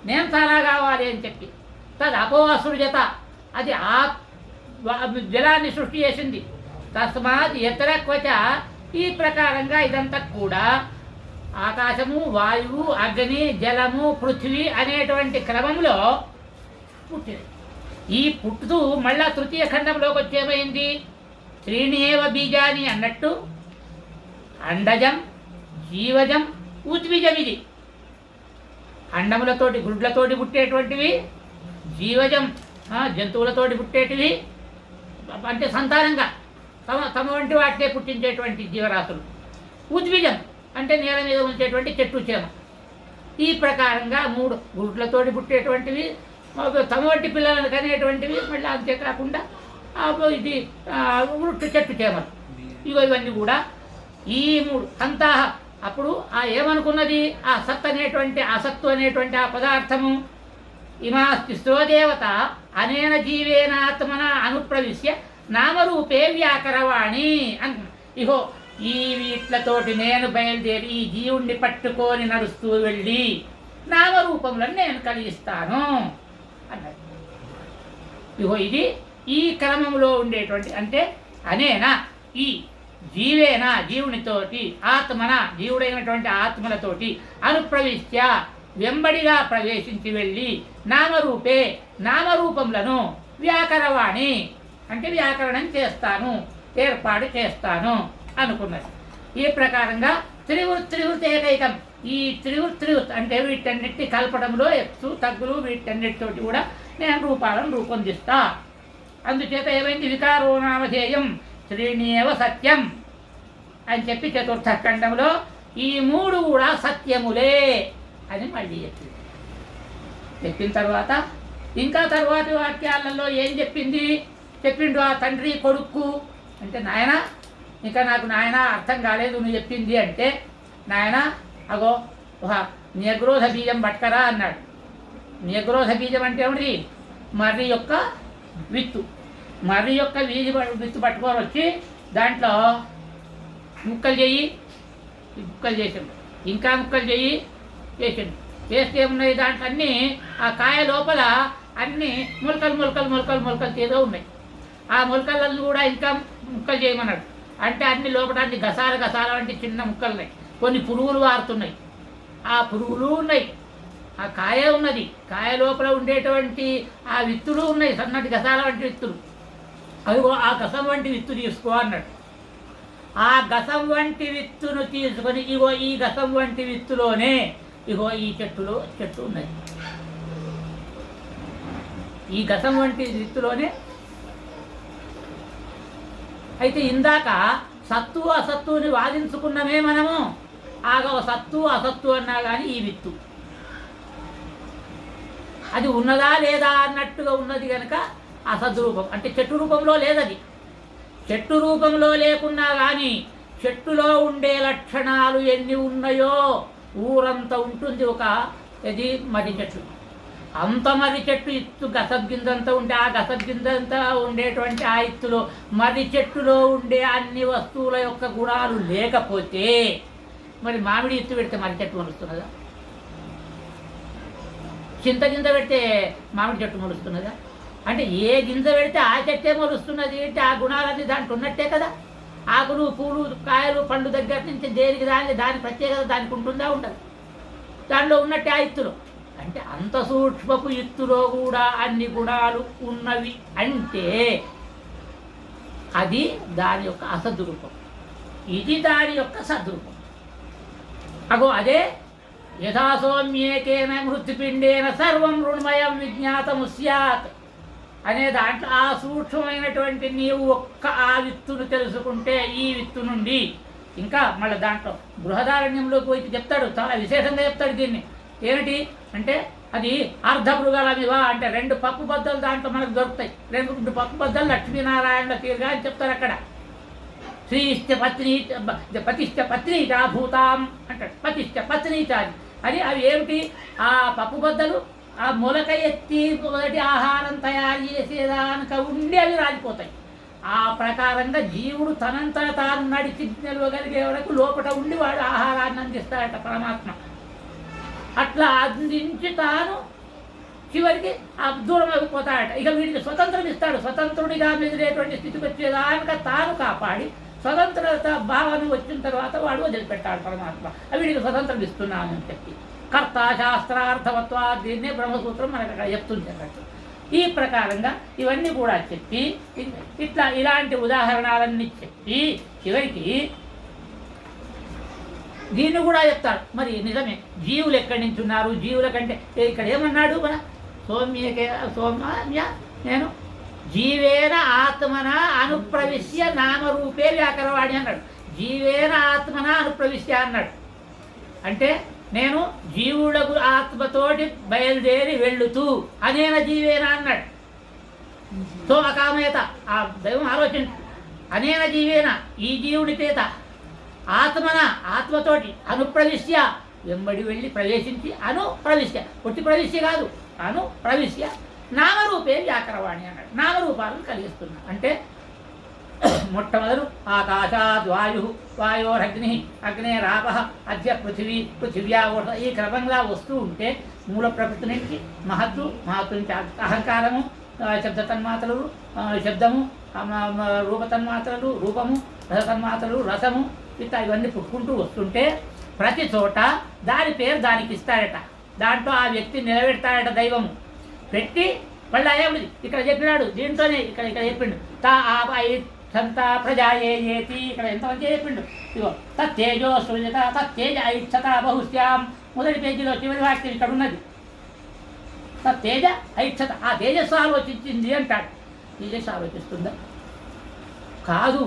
నేను చాలా కావాలి అని చెప్పి. తదపో అసృజత, అది ఆ జలాన్ని సృష్టి చేసింది. తస్మాత్ ఇతర క్వచ, ఈ ప్రకారంగా ఇదంతా కూడా ఆకాశము, వాయువు, అగ్ని, జలము, పృథ్వీ అనేటువంటి క్రమంలో పుట్టింది. ఈ పుట్టుతూ మళ్ళా తృతీయ ఖండంలోకి వచ్చేమైంది? 3 ఏవ బీజాని అన్నట్టు అండజం, జీవజం, ఉద్విజం. ఇది అండములతోటి గుడ్లతోటి పుట్టేటువంటివి, జీవజం జంతువులతోటి పుట్టేటివి, అంటే సంతానంగా తమ వంటి వాటినే పుట్టించేటువంటి జీవరాశులు. ఉద్విజం అంటే నేల మీద ఉంచేటువంటి చెట్టు చేమ. ఈ ప్రకారంగా 3 గుడ్లతోటి పుట్టేటువంటివి, తమ వంటి పిల్లలను కనేటువంటివి, మళ్ళీ అంతేకాకుండా ఇది చెట్టు చేమలు. ఇవన్నీ కూడా ఈ 3 అంతా. అప్పుడు ఏమనుకున్నది? ఆ సత్ అనేటువంటి అసత్తు అనేటువంటి ఆ పదార్థము ఇమాస్తి స్థోదేవత అనేన జీవేన ఆత్మన అనుప్రవిశ్య నామరూపే వ్యాకరవాణి అనుకున్నా. ఇహో ఈ వీట్లతోటి నేను బయలుదేరి ఈ జీవుణ్ణి పట్టుకొని నడుస్తూ వెళ్ళి నామరూపములను నేను కలిగిస్తాను అన్నది. ఇహో ఇది ఈ క్రమంలో ఉండేటువంటి, అంటే అనేనా ఈ జీవేన జీవునితోటి, ఆత్మన జీవుడైనటువంటి ఆత్మలతోటి, అనుప్రవిశ్య వెంబడిగా ప్రవేశించి వెళ్ళి, నామరూపే నామరూపములను, వ్యాకరవాణి అంటే వ్యాకరణం చేస్తాను, ఏర్పాటు చేస్తాను అనుకున్నది. ఈ ప్రకారంగా త్రివృత్ ఏకైకం. ఈ త్రివృత్ అంటే వీటన్నిటి కలపడంలో ఎత్తు తగ్గులు వీటన్నిటితోటి కూడా నేను రూపాలను రూపొందిస్తా. అందుచేత ఏమైంది? వికారో నామధేయం 3 ఏవ సత్యం అని చెప్పి చతుర్థ ఖండంలో ఈ 3 కూడా సత్యములే అని మళ్ళీ చెప్పిన తర్వాత ఇంకా తర్వాతి వాక్యాలలో ఏం చెప్పిండు ఆ తండ్రి కొడుకు అంటే, నాయన ఇంకా నాకు నాయన అర్థం కాలేదు నువ్వు చెప్పింది అంటే, నాయన అగో నిగ్రోధ బీజం పట్టుకరా అన్నాడు. నిగ్రోధ బీజం అంటే ఏమిటి? మర్రి యొక్క విత్తు. మర్రి యొక్క విత్తు పట్టుకొని వచ్చి దాంట్లో ముక్కలు చెయ్యి, ముక్కలు చేసాడు. ఇంకా ముక్కలు చెయ్యి చేసాడు. చేస్తే ఏమున్నాయి? దాంట్లో అన్నీ ఆ కాయ లోపల అన్నీ మొలకలు ఏదో ఉన్నాయి. ఆ మొలకలను కూడా ఇంకా ముక్కలు చేయమన్నాడు. అంటే అన్ని లోపల అన్ని గసాల వంటి చిన్న ముక్కలు ఉన్నాయి. కొన్ని పురుగులు వారుతున్నాయి. ఆ పురుగులు ఉన్నాయి, ఆ కాయ ఉన్నది, కాయ లోపల ఉండేటువంటి ఆ విత్తులు ఉన్నాయి, సన్నటి గసాల వంటి విత్తులు. అదిగో ఆ గసం వంటి విత్తు తీసుకో అన్నాడు. ఆ గసం వంటి విత్తును తీసుకొని ఇగో ఈ గసం వంటి విత్తులోనే ఇగో ఈ చెట్టు ఉన్నది. ఈ గసం వంటి విత్తులోనే అయితే ఇందాక సత్తు అసత్తుని వాదించుకున్నమే మనము. ఆగో సత్తు అసత్తు అన్నా కానీ ఈ విత్తు అది ఉన్నదా లేదా అన్నట్టుగా ఉన్నది కనుక అసద్రూపం, అంటే చెట్టు రూపంలో లేదది. చెట్టు రూపంలో లేకున్నా కానీ చెట్టులో ఉండే లక్షణాలు ఎన్ని ఉన్నాయో ఊరంతా ఉంటుంది. ఒక ఇది మర్రి చెట్టు, అంత మర్రి చెట్టు ఇత్తు గసగ్గిందంతా ఉంటే ఆ గసగ్గిందంతా ఉండేటువంటి ఆ ఇత్తులో మర్రి చెట్టులో ఉండే అన్ని వస్తువుల యొక్క గుణాలు లేకపోతే మరి మామిడి ఇత్తు పెడితే మర్రి చెట్టు మొలుస్తున్నదా? చింత గింజ పెడితే మామిడి చెట్టు మొలుస్తున్నదా? అంటే ఏ గింజ పెడితే ఆ చెట్టే మొలుస్తున్నది అంటే ఆ గుణాలన్నీ దాంట్లో ఉన్నట్టే కదా. ఆకులు పూలు కాయలు పండు దగ్గర నుంచి దేనికి దాని ప్రత్యేకత దానికి ఉంటుందా? ఉండదు. దానిలో ఉన్నట్టే ఆ ఇత్తులో. అంటే అంత సూక్ష్మపు ఇత్తులో కూడా అన్ని గుణాలు ఉన్నవి అంటే అది దాని యొక్క అసద్రూపం, ఇది దాని యొక్క సద్రూపం. అగో అదే యథా సౌమ్యేకేన మృత్యుపిండేన సర్వం రుణమయం విజ్ఞాతము స్యాత్ అనే దాంట్లో ఆ సూక్ష్మమైనటువంటి నీవు ఒక్క ఆ విత్తును తెలుసుకుంటే ఈ విత్తు నుండి ఇంకా మళ్ళీ దాంట్లో బృహదారణ్యంలోకి పోయి చెప్తాడు, చాలా విశేషంగా చెప్తాడు దీన్ని. ఏమిటి అంటే అది అర్ధమృగలమివా అంటే 2 పప్పు బద్దలు దాంట్లో మనకు దొరుకుతాయి. 2 పప్పు బద్దలు లక్ష్మీనారాయణ తీరుగా అని చెప్తారు అక్కడ. శ్రీశ్చ పత్ని పతిశ్చ పత్ని భూతాం అంటాడు. పతిశ్చ పత్ని అని అవి ఏమిటి? ఆ పప్పు బద్దలు ఆ మొలక ఎత్తి మొదటి ఆహారం తయారు చేసేదానిక ఉండి అవి రాలిపోతాయి. ఆ ప్రకారంగా జీవుడు తనంతట తాను నడిచి నిలవగలిగే వరకు లోపల ఉండి వాడు ఆహారాన్ని అందిస్తాడట పరమాత్మ. అట్లా అందించి తాను చివరికి దూరం అయిపోతాడట. ఇక వీడికి స్వతంత్రం ఇస్తాడు. స్వతంత్రుడిగా మెదిలేటువంటి స్థితికి వచ్చేదానిక తాను కాపాడి స్వతంత్రత భావన వచ్చిన తర్వాత వాడు వదిలిపెట్టాడు పరమాత్మ. వీడికి స్వతంత్రం ఇస్తున్నానని చెప్పి కర్త శాస్త్రార్థవత్వ దీన్నే బ్రహ్మసూత్రం మనకు అక్కడ చెప్తుంది అన్నట్టు. ఈ ప్రకారంగా ఇవన్నీ కూడా చెప్పి ఇలాంటి ఉదాహరణలన్నీ చెప్పి చివరికి దీన్ని కూడా చెప్తాడు. మరి నిజమే జీవులు ఎక్కడి నుంచి ఉన్నారు? జీవుల కంటే ఇక్కడ ఏమన్నాడు మన సౌమ్య నేను జీవేన ఆత్మన అనుప్రవిశ్య నామరూపే వ్యాకరవాణి అన్నాడు. జీవేన ఆత్మన అనుప్రవిశ్య అన్నాడు. అంటే నేను జీవులకు ఆత్మతోటి బయలుదేరి వెళ్ళుతూ అనేన జీవేన అన్నాడు. సోమకామయత ఆ దైవం ఆలోచన అనేన జీవేన ఈ జీవుడి చేత ఆత్మన ఆత్మతోటి అనుప్రవిశ్య వెంబడి వెళ్ళి ప్రవేశించి అనుప్రవిశ్య పొట్టి ప్రవిశ్య కాదు అనుప్రవిశ్య నామరూపే వ్యాకరవాణి అన్నాడు. నామరూపాలను కలిగిస్తున్నా అంటే మొట్టమొదలు ఆకాశాద్ వాయోరగ్ని అగ్నేరాప అద్య పృథివ్యా ఈ క్రమంగా వస్తూ ఉంటే మూల ప్రకృతి నుంచి మహత్తు నుంచి అహంకారము, శబ్ద తన్మాత్రలు, శబ్దము, రూపతన్మాత్రలు, రూపము, రసతన్మాత్రలు, రసము ఇట్లా ఇవన్నీ పుట్టుకుంటూ వస్తుంటే ప్రతి చోట దాని పేరు దానికి ఇస్తాడట. దాంట్లో ఆ వ్యక్తి నిలబెడతాడట దైవము. పెట్టి మళ్ళీ ఏమిటి ఇక్కడ చెప్పినాడు. దీంట్లోనే ఇక్కడ చెప్పిండు తా సంత ప్రజాయేతి ఇక్కడ ఎంతమంది చెప్పిండు. ఇగో తేజో సృజత తేజ ఐక్షత బహుశ్యాం మొదటి పేజీలో చివరి వాక్యం ఇక్కడ ఉన్నది. తేజ ఐక్షత ఆ తేజస్సు ఆలోచించింది అంటాడు. తేజస్సు ఆలోచిస్తుందా? కాదు,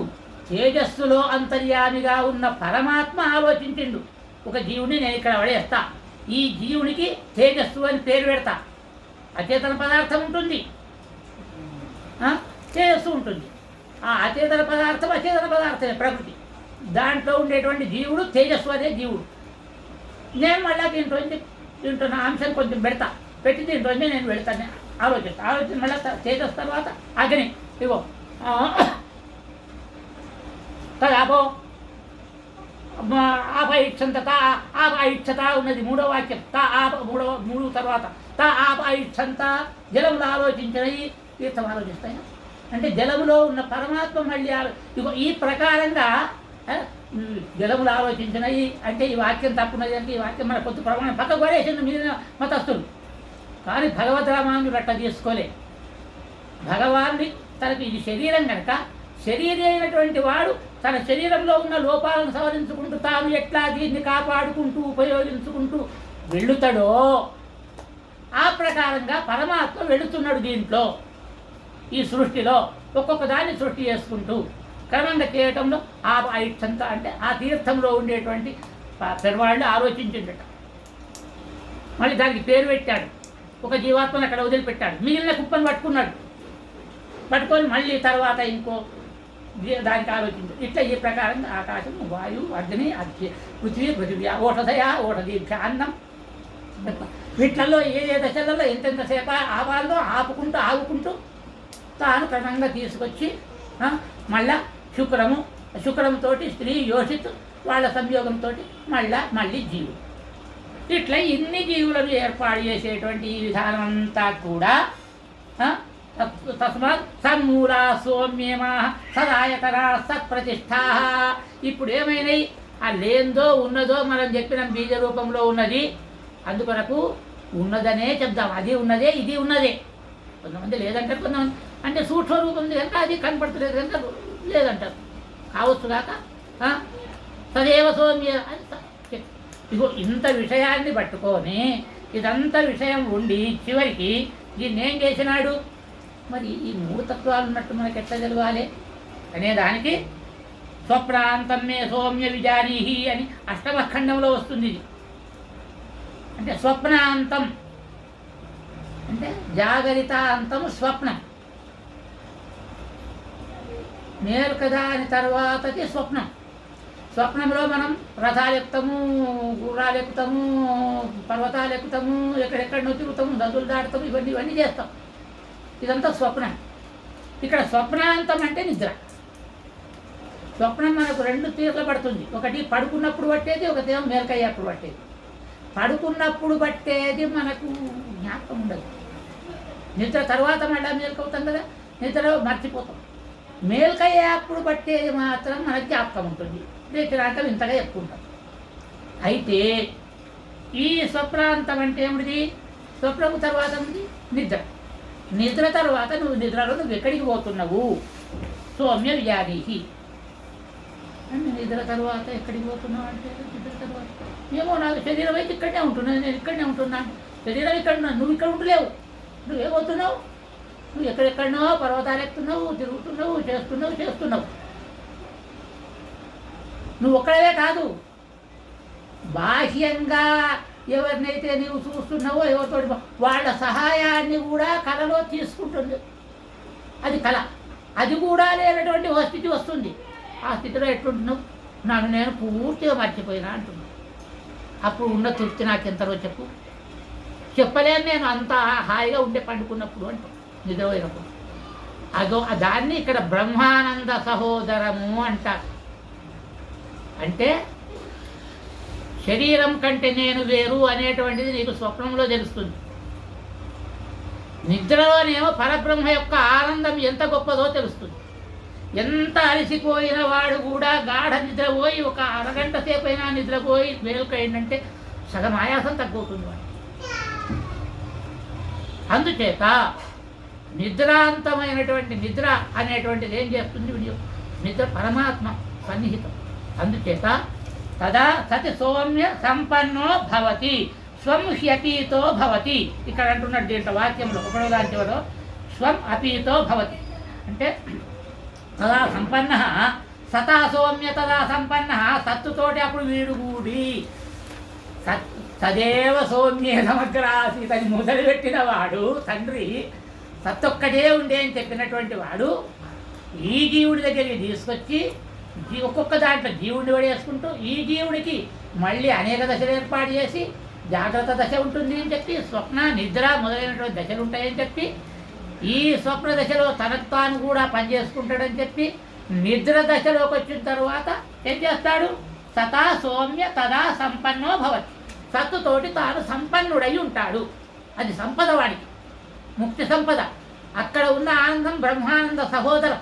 తేజస్సులో అంతర్యామిగా ఉన్న పరమాత్మ ఆలోచించిండు. ఒక జీవుని నేను ఇక్కడ పడేస్తా, ఈ జీవునికి తేజస్సు అని పేరు పెడతా. అచేతన పదార్థం ఉంటుంది, తేజస్సు ఉంటుంది. ఆ అచేతన పదార్థమే ప్రకృతి. దాంట్లో ఉండేటువంటి జీవుడు తేజస్సు అనే జీవుడు. నేను మళ్ళీ దీంట్లో నా అంశం కొంచెం పెట్టి దీంట్లో నేను వెళ్తాను ఆలోచన మళ్ళీ తేజస్సు తర్వాత అగ్ని. ఇగో తదాపో ఆపైక్షంత ఆపైక్షత ఉన్నది మూడో వాక్యం. మూడు తర్వాత ఆపైక్షంత జలంలో ఆలోచించినవి తీర్థం ఆలోచిస్తాయి. అంటే జలములో ఉన్న పరమాత్మ మళ్ళీ ఇగో ఈ ప్రకారంగా జలములు ఆలోచించినవి అంటే ఈ వాక్యం తప్పున్నది అంటే ఈ వాక్యం మన కొద్ది ప్రమాణం పక్కకు పడేసింది మీద మతస్థులు. కానీ భగవద్ రామానుడు అట్లా తీసుకోలే. భగవాన్ని తనకు ఇది శరీరం కనుక శరీరం అయినటువంటి వాడు తన శరీరంలో ఉన్న లోపాలను సవరించుకుంటూ తాను ఎట్లా దీన్ని కాపాడుకుంటూ ఉపయోగించుకుంటూ వెళ్ళుతాడో ఆ ప్రకారంగా పరమాత్మ వెళుతున్నాడు దీంట్లో. ఈ సృష్టిలో ఒక్కొక్క దాన్ని సృష్టి చేసుకుంటూ క్రమంగా చేయటంలో ఆ ఇచ్చంతా అంటే ఆ తీర్థంలో ఉండేటువంటి పెరవాళ్ళు ఆలోచించిండట. మళ్ళీ దానికి పేరు పెట్టాడు. ఒక జీవాత్మను అక్కడ వదిలిపెట్టాడు. మిగిలిన కుప్పను పట్టుకున్నాడు. పట్టుకొని మళ్ళీ తర్వాత ఇంకో దానికి ఆలోచించాడు. ఇట్లా ఈ ప్రకారంగా ఆకాశం, వాయువు, అగ్ని, పృథివీ, ఓషధయ, ఓషధీక్ష, అన్నం, వీటిలలో ఏ దశలలో ఎంతెంతసేపు ఆవాల్లో ఆగుకుంటూ తాను క్రమంగా తీసుకొచ్చి మళ్ళా శుక్రముతో స్త్రీ యోషిత్ వాళ్ళ సంయోగంతో మళ్ళీ జీవుడు. ఇట్లా ఇన్ని జీవులను ఏర్పాటు చేసేటువంటి ఈ విధానం అంతా కూడా తస్మాత్ సన్మూలా సౌమ్యమా సదాయతరా సత్ప్రతిష్ఠా. ఇప్పుడు ఏమైనాయి? ఆ లేందో ఉన్నదో మనం చెప్పిన బీజ రూపంలో ఉన్నది. అందుకొరకు ఉన్నదనే చెప్దాం. అది ఉన్నదే, ఇది ఉన్నదే. కొంతమంది లేదంటారు, కొంతమంది అంటే సూక్ష్మ రూపం కనుక అది కనపడుతుంది కనుక లేదంటారు. కావచ్చు కాక సదేవ సౌమ్య. ఇగో ఇంత విషయాన్ని పట్టుకొని ఇదంతా విషయం ఉండి చివరికి దీన్ని ఏం చేసినాడు? మరి ఈ మూడు తత్వాలు ఉన్నట్టు మనకి ఎట్లా తెలవాలి అనేదానికి స్వప్నాంతం మే సౌమ్య విజానీహి అని అష్టమ ఖండంలో వస్తుంది. ఇది అంటే స్వప్నాంతం అంటే జాగరితాంతము స్వప్నం. మేల్కదా అని తర్వాతది స్వప్నం. స్వప్నంలో మనం రథాలు ఎక్కుతాము, గుర్రాలు ఎక్కుతాము, పర్వతాలు ఎక్కుతాము, ఎక్కడెక్కడనో తిరుగుతాము, నదులు దాటుతాము, ఇవన్నీ చేస్తాం. ఇదంతా స్వప్నం. ఇక్కడ స్వప్నాంతం అంటే నిద్ర. స్వప్నం మనకు రెండు తీర్ల పడుతుంది. ఒకటి పడుకున్నప్పుడు పట్టేది, ఒకటేమో మేల్కయ్యేప్పుడు పట్టేది. పడుకున్నప్పుడు పట్టేది మనకు జ్ఞాపకం ఉండదు. నిద్ర తర్వాత మళ్ళీ మేల్కవుతాం కదా, నిద్రలో మర్చిపోతాం. మేల్కయ్యేప్పుడు పట్టేది మాత్రం మనకి జ్ఞాపకం ఉంటుంది. లేచినాక ఇంతగా చెప్పుకుంటాం. అయితే ఈ స్వప్నాంతం అంటే ఏమిటి? స్వప్నము తర్వాత నిద్ర. నిద్ర తర్వాత నిద్రలో నువ్వు ఎక్కడికి పోతున్నావు? సౌమ్య విజానీహి. నిద్ర తర్వాత ఎక్కడికి పోతున్నావు అంటే నిద్ర తర్వాత ఏమో నాకు శరీరం అయితే ఇక్కడనే ఉంటున్నాను, నేను ఇక్కడనే ఉంటున్నాను. శరీరం ఇక్కడ ఉన్నాను, నువ్వు ఇక్కడ ఉండలేవు. నువ్వేమవుతున్నావు? నువ్వు ఎక్కడెక్కడనో పర్వతాలు ఎక్కుతున్నావు, తిరుగుతున్నావు, చేస్తున్నావు. నువ్వు ఒక్కడవే కాదు, బాహ్యంగా ఎవరినైతే నీవు చూస్తున్నావో ఎవరితో వాళ్ళ సహాయాన్ని కూడా కళలో తీసుకుంటుంది. అది కళ. అది కూడా లేనటువంటి ఓ స్థితి వస్తుంది. ఆ స్థితిలో ఎట్లుంటున్నావు? నన్ను నేను పూర్తిగా మర్చిపోయినా అంటున్నాను. అప్పుడు ఉన్న తృప్తి నాకు ఎంతలో చెప్పలేను. నేను అంత హాయిగా ఉండే పండుకున్నప్పుడు అంటాం, నిద్రపోయినప్పుడు. అదో దాన్ని ఇక్కడ బ్రహ్మానంద సహోదరము అంటారు. అంటే శరీరం కంటే నేను వేరు అనేటువంటిది నీకు స్వప్నంలో తెలుస్తుంది. నిద్రలోనేమో పరబ్రహ్మ యొక్క ఆనందం ఎంత గొప్పదో తెలుస్తుంది. ఎంత అలసిపోయిన వాడు కూడా గాఢ నిద్రపోయి ఒక అరగంట సేపు అయినా నిద్రపోయి మేలుకైందంటే సగం ఆయాసం తగ్గుతుంది వాడు. అందుచేత నిద్రాంతమైనటువంటి నిద్ర అనేటువంటిది ఏం చేస్తుంది? నిద్ర పరమాత్మ సన్నిహితం. అందుచేత తదా సతి సౌమ్య సంపన్నో భవతి స్వం హ్యపీతో భవతి. ఇక్కడ అంటున్నాడు దీంట్లో వాక్యంలో ఒకటో దాని చివరో స్వం అపీతో భవతి అంటే తదా సంపన్న సతా సౌమ్య తదా సంపన్న సత్తుతోటి అప్పుడు వీడు కూడి తదేవ సౌమ్యే సమగ్రాసీత్ అని మొదలుపెట్టిన వాడు తండ్రి సత్తొక్కటే ఉండే అని చెప్పినటువంటి వాడు ఈ జీవుడి దగ్గరికి తీసుకొచ్చి ఒక్కొక్క దాంట్లో జీవుడిని పడేసుకుంటూ ఈ జీవుడికి మళ్ళీ అనేక దశలు ఏర్పాటు చేసి జాగ్రత్త దశ ఉంటుంది అని చెప్పి స్వప్న నిద్ర మొదలైనటువంటి దశలు ఉంటాయని చెప్పి ఈ స్వప్న దశలో తనకు తాను కూడా పనిచేసుకుంటాడని చెప్పి నిద్ర దశలోకి వచ్చిన తర్వాత ఏం చేస్తాడు? సతా సౌమ్య తదా సంపన్నో భవతి. సత్తుతోటి తాను సంపన్నుడై ఉంటాడు. అది సంపద వాడికి, ముక్తి సంపద. అక్కడ ఉన్న ఆనందం బ్రహ్మానంద సహోదరం.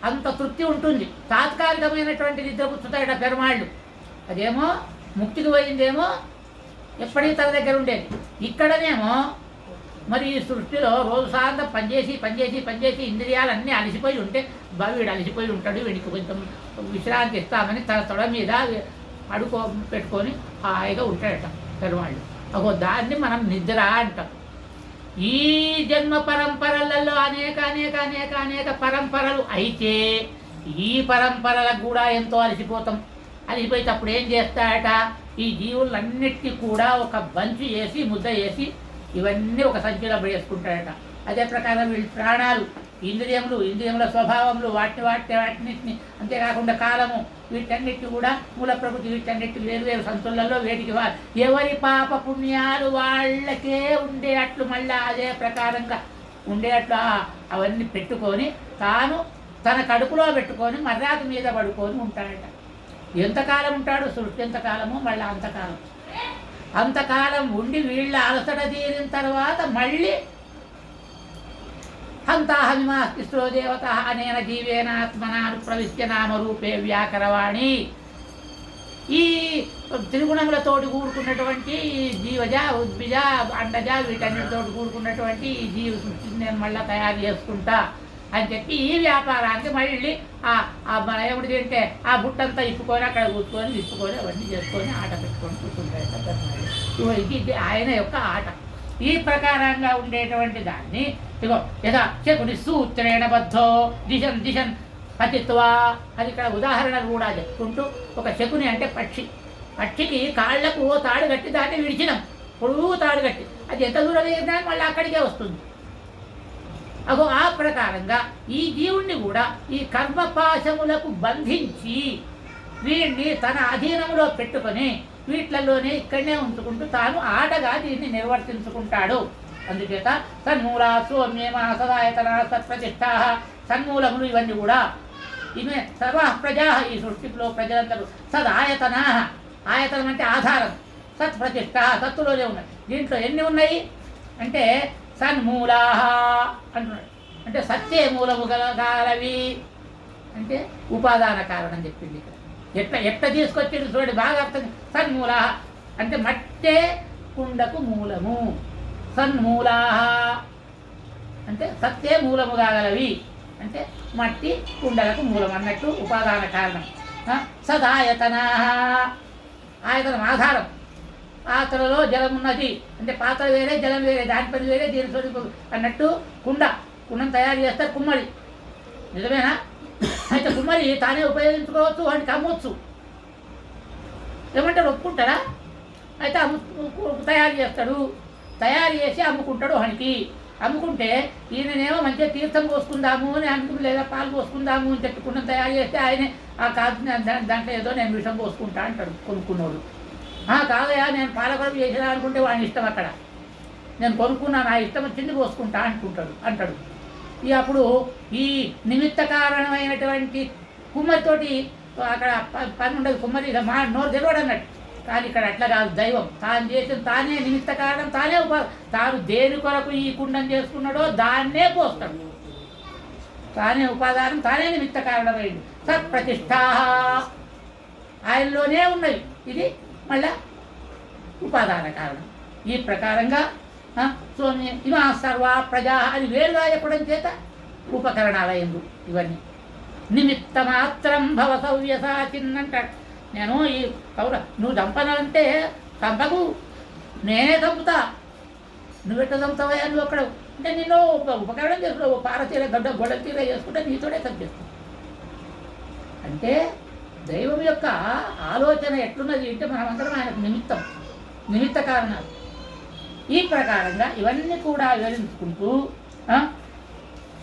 అంత తృప్తి ఉంటుంది. తాత్కాలికమైనటువంటి నిద్ర పుచ్చుతాయట పెరుమాళ్ళు. అదేమో ముక్తికి పోయిందేమో ఎప్పటికీ తన దగ్గర ఉండేది. ఇక్కడనేమో మరి ఈ సృష్టిలో రోజు సాయంత్రం పనిచేసి ఇంద్రియాలన్నీ అలసిపోయి ఉంటే వీడు అలసిపోయి ఉంటాడు, వీడికి కొంచెం విశ్రాంతి ఇస్తామని తన తొడ మీద పెట్టుకొని హాయిగా ఉంటాడట పెరువాళ్ళు. దాన్ని మనం నిద్ర అంటాం. ఈ జన్మ పరంపరలలో అనేక పరంపరలు అయితే ఈ పరంపరలకు కూడా ఎంతో అలసిపోతాం. అలసిపోతే అప్పుడు ఏం చేస్తాడట, ఈ జీవులన్నిటికీ కూడా ఒక బంచు వేసి ముద్ద వేసి ఇవన్నీ ఒక సంచిలో వేసుకుంటాడట. అదే ప్రకారం వీళ్ళ ప్రాణాలు, ఇంద్రియముల స్వభావములు వాటిని అంతేకాకుండా కాలము, వీటన్నిటి కూడా మూల ప్రకృతి, వీటన్నిటి వేరు సంతులలో వేటికి ఎవరి పాప పుణ్యాలు వాళ్ళకే ఉండేటట్లు మళ్ళీ అదే ప్రకారంగా ఉండేటట్లు అవన్నీ పెట్టుకొని తాను తన కడుపులో పెట్టుకొని మర్యాద మీద పడుకొని ఉంటాడట. ఎంతకాలం ఉంటాడు? సృష్టి ఎంతకాలము, మళ్ళీ అంతకాలం ఉండి వీళ్ళ అలసట తీరిన తర్వాత మళ్ళీ హంతాహమిమాస్తిస్రో దేవత అనేన జీవేన ఆత్మనాను ప్రవిశ్య నామరూపే వ్యాకరవాణి. ఈ త్రిగుణములతోటి కూడుకున్నటువంటి జీవజ, ఉద్భిజ, అండజ వీటన్నిటితోటి కూడుకున్నటువంటి ఈ జీవ సృష్టిని నేను మళ్ళీ తయారు చేసుకుంటా అని చెప్పి ఈ వ్యాపారానికి మళ్ళీ మన ఏమిటి అంటే ఆ బుట్టంతా ఇప్పుకొని అక్కడ కూర్చుకొని విప్పుకొని అవన్నీ చేసుకొని ఆట పెట్టుకొని కూర్చుంటాడు. ఇది ఆయన యొక్క ఆట. ఈ ప్రకారంగా ఉండేటువంటి దాన్ని ఇగో యథా శకుని సూత్రేణ బద్ధో దిశన్ పతిత్వా అది ఇక్కడ ఉదాహరణలు కూడా చెప్పుకుంటూ, ఒక శకుని అంటే పక్షికి కాళ్లకు తాడు కట్టి దాన్ని విడిచినాం, పొడుగు తాడు కట్టి అది ఎంత దూరం వేసినా మళ్ళీ అక్కడికే వస్తుంది. ఆ ప్రకారంగా ఈ జీవుణ్ణి కూడా ఈ కర్మపాశములకు బంధించి వీడిని తన అధీనంలో పెట్టుకొని వీటిలలోనే ఇక్కడనే ఉంచుకుంటూ తాను ఆటగా దీన్ని నిర్వర్తించుకుంటాడు. అందుచేత సన్మూలా సౌమ్యేమ సదాయతన సత్ప్రతిష్ఠా, సన్మూలములు ఇవన్నీ కూడా ఇవే సర్వ ప్రజా, ఈ సృష్టిలో ప్రజలందరూ సదాయతనా, ఆయతనం అంటే ఆధారం, సత్ప్రతిష్ఠ సత్తులోనే ఉన్నాయి. దీంట్లో ఎన్ని ఉన్నాయి అంటే సన్మూలా అంటున్నాడు, అంటే సత్యే మూలము గలవి అంటే ఉపాదాన కారణం చెప్పింది ఇక్కడ. ఎట్లా తీసుకొచ్చింది చూడండి, బాగా అర్థం. సన్మూలా అంటే మట్టే కుండకు మూలము, సన్మూలా అంటే సత్యే మూలము కాగలవి అంటే మట్టి కుండలకు మూలం అన్నట్టు ఉపాదాన కారణం. సదాయతన ఆయతనం ఆధారం, పాత్రలో జలం ఉన్నది అంటే పాత్ర వేరే జలం వేరే, దాని పని వేరే దీని స్వరూపం అన్నట్టు కుండను తయారు చేస్తారు కుమ్మరి, నిజమేనా? అయితే కుమ్మరి తానే ఉపయోగించుకోవచ్చు, వాడికి అమ్మవచ్చు, ఏమంటారు ఒప్పుకుంటారా? అయితే తయారు చేస్తాడు, తయారు చేసి అమ్ముకుంటాడు. వానికి అమ్ముకుంటే ఈయననేమో మంచిగా తీర్థం పోసుకుందాము అని అనుకుని, లేదా పాలు పోసుకుందాము అని చెప్పి కుండను తయారు చేస్తే ఆయనే కాదు దాంట్లో ఏదో నేను విషం పోసుకుంటా అంటాడు కొనుక్కున్నోడు. కాదయా నేను పాలకొడపు చేసేదా అనుకుంటే వాడి ఇష్టం, అక్కడ నేను కొనుక్కున్నా నా ఇష్టం వచ్చింది పోసుకుంటా అంటాడు. ఇక అప్పుడు ఈ నిమిత్త కారణమైనటువంటి కుమ్మరితోటి అక్కడ పని ఉండదు. కుమ్మరి మా నోరు తెలియడు అన్నట్టు. కానీ ఇక్కడ అట్లా కాదు, దైవం తాను చేసిన తానే నిమిత్త కారణం, తానే తాను దేని కొరకు ఈ కుండం చేసుకున్నాడో దాన్నే పోస్తాడు, తానే ఉపాదానం, తానే నిమిత్త కారణమైంది. సత్ప్రతిష్ఠా ఆయనలోనే ఉన్నది, ఇది మళ్ళా ఉపాదాన కారణం. ఈ ప్రకారంగా సోమ్య ఇవా సర్వ ప్రజా అని వేరుగా చెప్పడం చేత ఉపకరణాలయందు ఇవన్నీ నిమిత్త మాత్రం భవ సవ్యసాచిన్నంటాడు. నేను ఈ నువ్వు చంపనంటే చంపకు, నేనే చంపుతా, నువ్వెట్ట చంపుతావా నువ్వు అక్కడ అంటే నేను ఉపకరణం చేసుకున్నావు, పారతీర గొడ్డల తీర చేసుకుంటే నీతోనే చంపేస్తావు. అంటే దైవం యొక్క ఆలోచన ఎట్లున్నది అంటే మనమందరం ఆయనకు నిమిత్త కారణాలు. ఈ ప్రకారంగా ఇవన్నీ కూడా వివరించుకుంటూ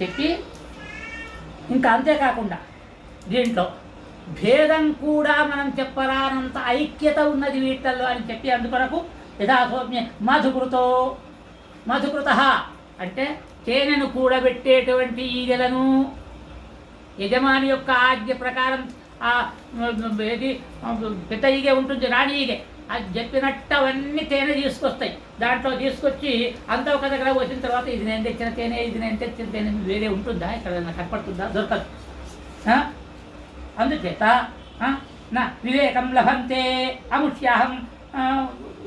చెప్పి ఇంకా అంతేకాకుండా దీంట్లో భేదం కూడా మనం చెప్పరానంత ఐక్యత ఉన్నది వీటిల్లో అని చెప్పి అందుకొరకు యథాసౌమ్య మధుకృత అంటే తేనెను కూడబెట్టేటువంటి ఈగలను యజమాని యొక్క ఆజ్ఞ ప్రకారం ఏది పెద్ద ఈగే ఉంటుంది, రాణి ఈగే, అది చెప్పినట్టు అవన్నీ తేనె తీసుకొస్తాయి. దాంట్లో తీసుకొచ్చి అంతా ఒక దగ్గర వచ్చిన తర్వాత ఇది నేను తెచ్చిన తేనె, ఇది నేను తెచ్చిన తేనె వేరే ఉంటుందా, ఇక్కడ కనపడుతుందా? దొరకదు. అందుచేత నా వివేకం లభంతే అముష్యాహం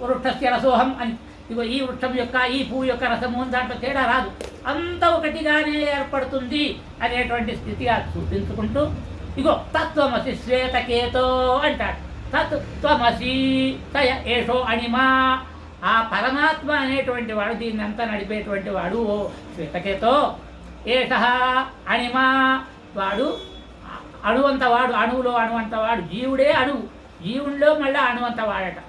వృక్షస్య రసోహం అని ఇగో ఈ వృక్షం యొక్క ఈ పువ్వు యొక్క రసము దాంట్లో తేడా రాదు, అంత ఒకటిగానే ఏర్పడుతుంది అనేటువంటి స్థితిగా చూపించుకుంటూ ఇగో తత్వమసి శ్వేతకేతో అంటాడు. తత్వమసి తయ ఏషో అణిమా, ఆ పరమాత్మ అనేటువంటి వాడు దీన్ని అంతా నడిపేటువంటి వాడు ఓ శ్వేతకేతో. ఏష అణిమా, వాడు అణువంత వాడు, అణువులో అణువంత వాడు, జీవుడే అణువు, జీవుల్లో మళ్ళీ అణువంత వాడట.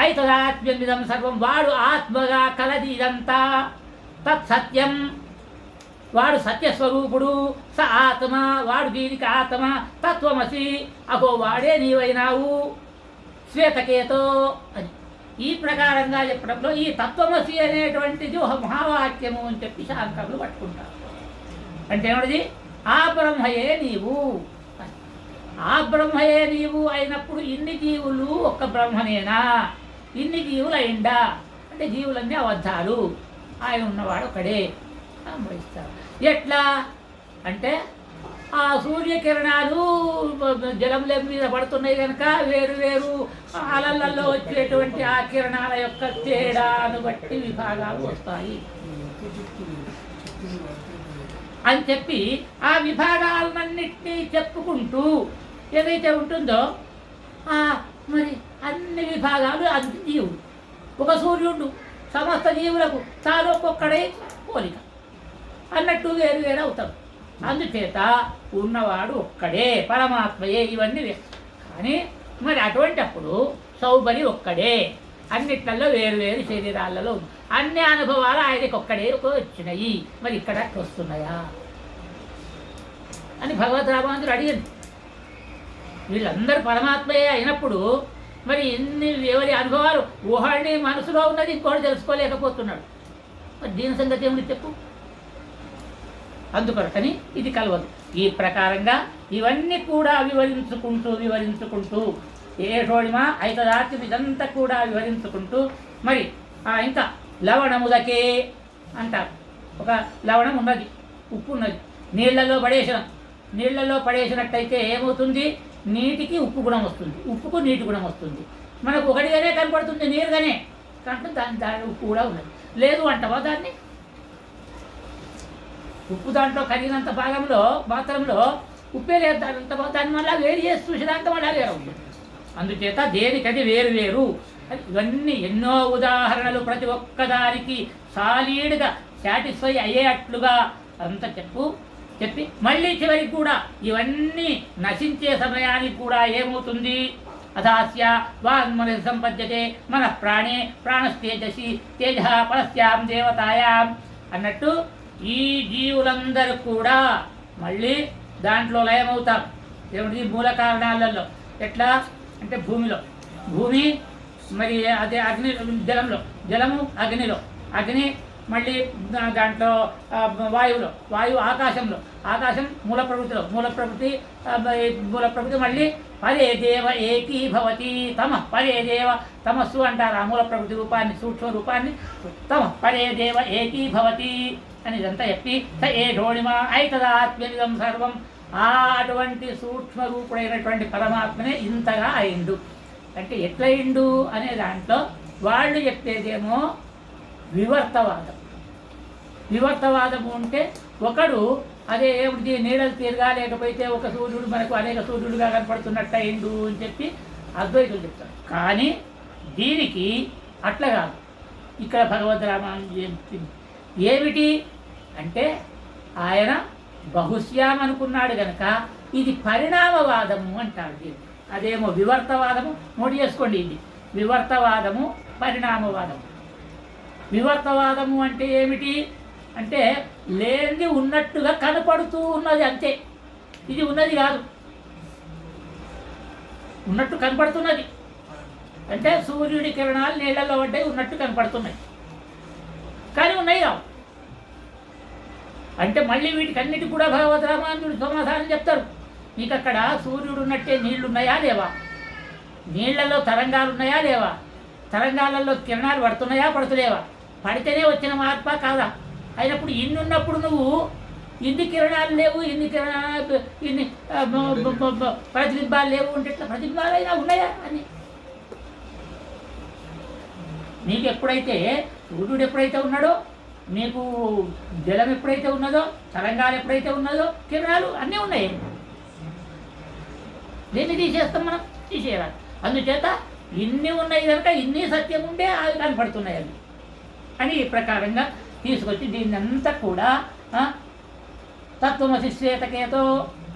ఐతదాత్మ్యమిదం సర్వం, వాడు ఆత్మగా కలది ఇదంతా. తత్సత్యం, వాడు సత్యస్వరూపుడు. స ఆత్మ, వాడు దీనికి ఆత్మ. తత్వమసి, అహో వాడే నీవైనావు శ్వేతకేతో అని ఈ ప్రకారంగా చెప్పడంలో ఈ తత్వమసి అనేటువంటిది ఒక మహావాక్యము అని చెప్పి శాంకరులు పట్టుకుంటారు. అంటే ఏమిటిది? ఆ బ్రహ్మయే నీవు, ఆ బ్రహ్మయే నీవు అయినప్పుడు ఇన్ని జీవులు ఒక్క బ్రహ్మనేనా? ఇన్ని జీవులు అయిందా అంటే జీవులన్నీ అబద్ధాలు, ఆయన ఉన్నవాడు ఒకడే అనుభవిస్తారు. ఎట్లా అంటే ఆ సూర్యకిరణాలు జలంల మీద పడుతున్నాయి కనుక వేరు వేరు అలలలో వచ్చేటువంటి ఆ కిరణాల యొక్క తేడాను బట్టి విభాగాలు వస్తాయి అని చెప్పి ఆ విభాగాలన్నింటినీ చెప్పుకుంటూ ఏదైతే ఉంటుందో మరి అన్ని విభాగాలు అన్ని జీవుడు. ఒక సూర్యుడు సమస్త జీవులకు తాను ఒక్కొక్కడే పోలిక అన్నట్టు వేరు వేరు అవుతాం. అందుచేత ఉన్నవాడు ఒక్కడే, పరమాత్మయే. ఇవన్నీ కానీ మరి అటువంటి అప్పుడు సౌబలి ఒక్కడే, అన్నిట్లలో వేరు వేరు శరీరాలలో అన్ని అనుభవాలు ఆయనకి ఒక్కడే వచ్చినాయి. మరి ఇక్కడ వస్తున్నాయా అని భగవద్ రామానుజుడు అడిగింది. వీళ్ళందరూ పరమాత్మయే అయినప్పుడు మరి ఇన్ని ఎవరి అనుభవాలు ఊహని మనసులో ఉన్నది ఇంకోటి తెలుసుకోలేకపోతున్నాడు. మరి దీని సంగతి ఏమిటి చెప్పు? అందుకొరకని ఇది కలవదు. ఈ ప్రకారంగా ఇవన్నీ కూడా వివరించుకుంటూ ఏషోడిమా ఐతదాత్యం ఇదంతా కూడా వివరించుకుంటూ మరి ఇంకా లవణముదకే అంటారు. ఒక లవణం ఉన్నది, ఉప్పు ఉన్నది, నీళ్లలో పడేసినట్టయితే ఏమవుతుంది? నీటికి ఉప్పు గుణం వస్తుంది, ఉప్పుకు నీటి గుణం వస్తుంది. మనకు ఒకటిగానే కనపడుతుంది నీరుగానే, కానీ దాని ఉప్పు కూడా ఉన్నది. లేదు అంటవా దాన్ని? ఉప్పు దాంట్లో కరిగినంత భాగంలో మాత్రంలో ఉప్పే లేదు, దాన్ని మళ్ళీ వేడి చేసి చూసేదాంతో మళ్ళీ వేరే ఉంటుంది. అందుచేత దేనికది వేరు వేరు. ఇవన్నీ ఎన్నో ఉదాహరణలు ప్రతి ఒక్కదానికి సాలీడ్గా సాటిస్ఫై అయ్యేటట్లుగా అంత చెప్పి మళ్ళీ చివరికి కూడా ఇవన్నీ నశించే సమయానికి కూడా ఏమవుతుంది? అథాస్య వాగ్మన సంపద్యతే మన ప్రాణే ప్రాణస్తేజసి తేజ పరస్యాం దేవతాయాం అన్నట్టు ఈ జీవులందరూ కూడా మళ్ళీ దాంట్లో లయమవుతారు. ఏమిటి? మూల కారణాలలో. ఎట్లా అంటే భూమి మరి అదే అగ్ని, జలము అగ్నిలో, అగ్ని మళ్ళీ దాంట్లో వాయువు ఆకాశం మూల ప్రకృతి మళ్ళీ పరే దేవ ఏకీభవతి పరే దేవ తమస్సు అంటారు. ఆ మూల ప్రకృతి రూపాన్ని, సూక్ష్మ రూపాన్ని పరే దేవ ఏకీభవతి అని ఇదంతా చెప్పి స ఏ ఢోణిమా ఐతదాత్మ్యమిదం సర్వం, అటువంటి సూక్ష్మ రూపుడైనటువంటి పరమాత్మనే ఇంతగా అయిండు. అంటే ఎట్లయిండు అనే దాంట్లో వాళ్ళు చెప్పేదేమో వివర్తవాదము అంటే ఒకడు అదే ఏమిటి నీడలు తీరుగా లేకపోతే ఒక సూర్యుడు మనకు అనేక సూర్యుడుగా కనపడుతున్నట్టు అయిండు అని చెప్పి అద్వైతులు చెప్తారు. కానీ దీనికి అట్లా కాదు. ఇక్కడ భగవద్ రామానుజు ఏమిటి అంటే ఆయన బహుశ్యాం అనుకున్నాడు కనుక ఇది పరిణామవాదము అంటాడు. అదేమో వివర్తవాదము. నోటి చేసుకోండి, ఇది వివర్తవాదము, పరిణామవాదము. వివర్తవాదము అంటే ఏమిటి అంటే లేనిది ఉన్నట్టుగా కనపడుతూ ఉన్నది అంతే. ఇది ఉన్నది కాదు, ఉన్నట్టు కనపడుతున్నది. అంటే సూర్యుడి కిరణాలు నీళ్లలో పడ్డాయి, ఉన్నట్టు కనపడుతున్నాయి, కానీ ఉన్నాయి రావు. అంటే మళ్ళీ వీటికన్నిటి కూడా భగవద్ రామానుజుడు సమాధానం చెప్తారు. మీకు అక్కడ సూర్యుడు ఉన్నట్టే నీళ్లు ఉన్నాయా లేవా? నీళ్లలో తరంగాలు ఉన్నాయా లేవా? తరంగాలలో కిరణాలు పడుతున్నాయా పడుతులేవా? పడితేనే వచ్చిన మార్పా కాదా? అయినప్పుడు ఇన్ని ఉన్నప్పుడు నువ్వు ఇన్ని కిరణాలు లేవు, ఇన్ని ప్రతిబింబాలు లేవు అంటే ఇట్లా ప్రతిబింబాలు అయినా ఉన్నాయా అని నీకు ఎప్పుడైతే సూర్యుడు ఎప్పుడైతే ఉన్నాడో, నీకు జలం ఎప్పుడైతే ఉన్నదో, తరంగాలు ఎప్పుడైతే ఉన్నదో, కిరణాలు అన్నీ ఉన్నాయి. దీన్ని తీసేస్తాం మనం, తీసేయాలి. అందుచేత ఇన్ని ఉన్నాయి కనుక ఇన్ని సత్యం ఉండే అవి కనపడుతున్నాయి అవి అని ఈ ప్రకారంగా తీసుకొచ్చి దీన్ని అంతా కూడా తత్వమసి శ్వేతకేతో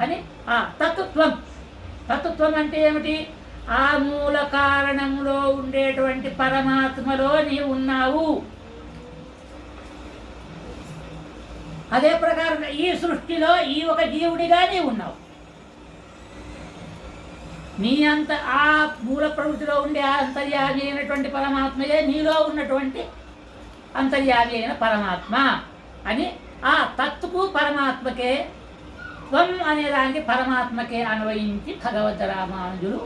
అని తత్వత్వం. తత్వత్వం అంటే ఏమిటి? ఆ మూల కారణంలో ఉండేటువంటి పరమాత్మలో నీవు ఉన్నావు. అదే ప్రకారంగా ఈ సృష్టిలో ఈ ఒక జీవుడిగా నీవు ఉన్నావు. నీ అంత ఆ మూల ప్రవృత్తిలో ఉండే అంతర్యామి అయినటువంటి పరమాత్మయే నీలో ఉన్నటువంటి అంతర్యామి అయిన పరమాత్మ అని ఆ తత్తుకు పరమాత్మకే, త్వం అనేదానికి పరమాత్మకే అన్వయించి భగవద్ రామానుజులు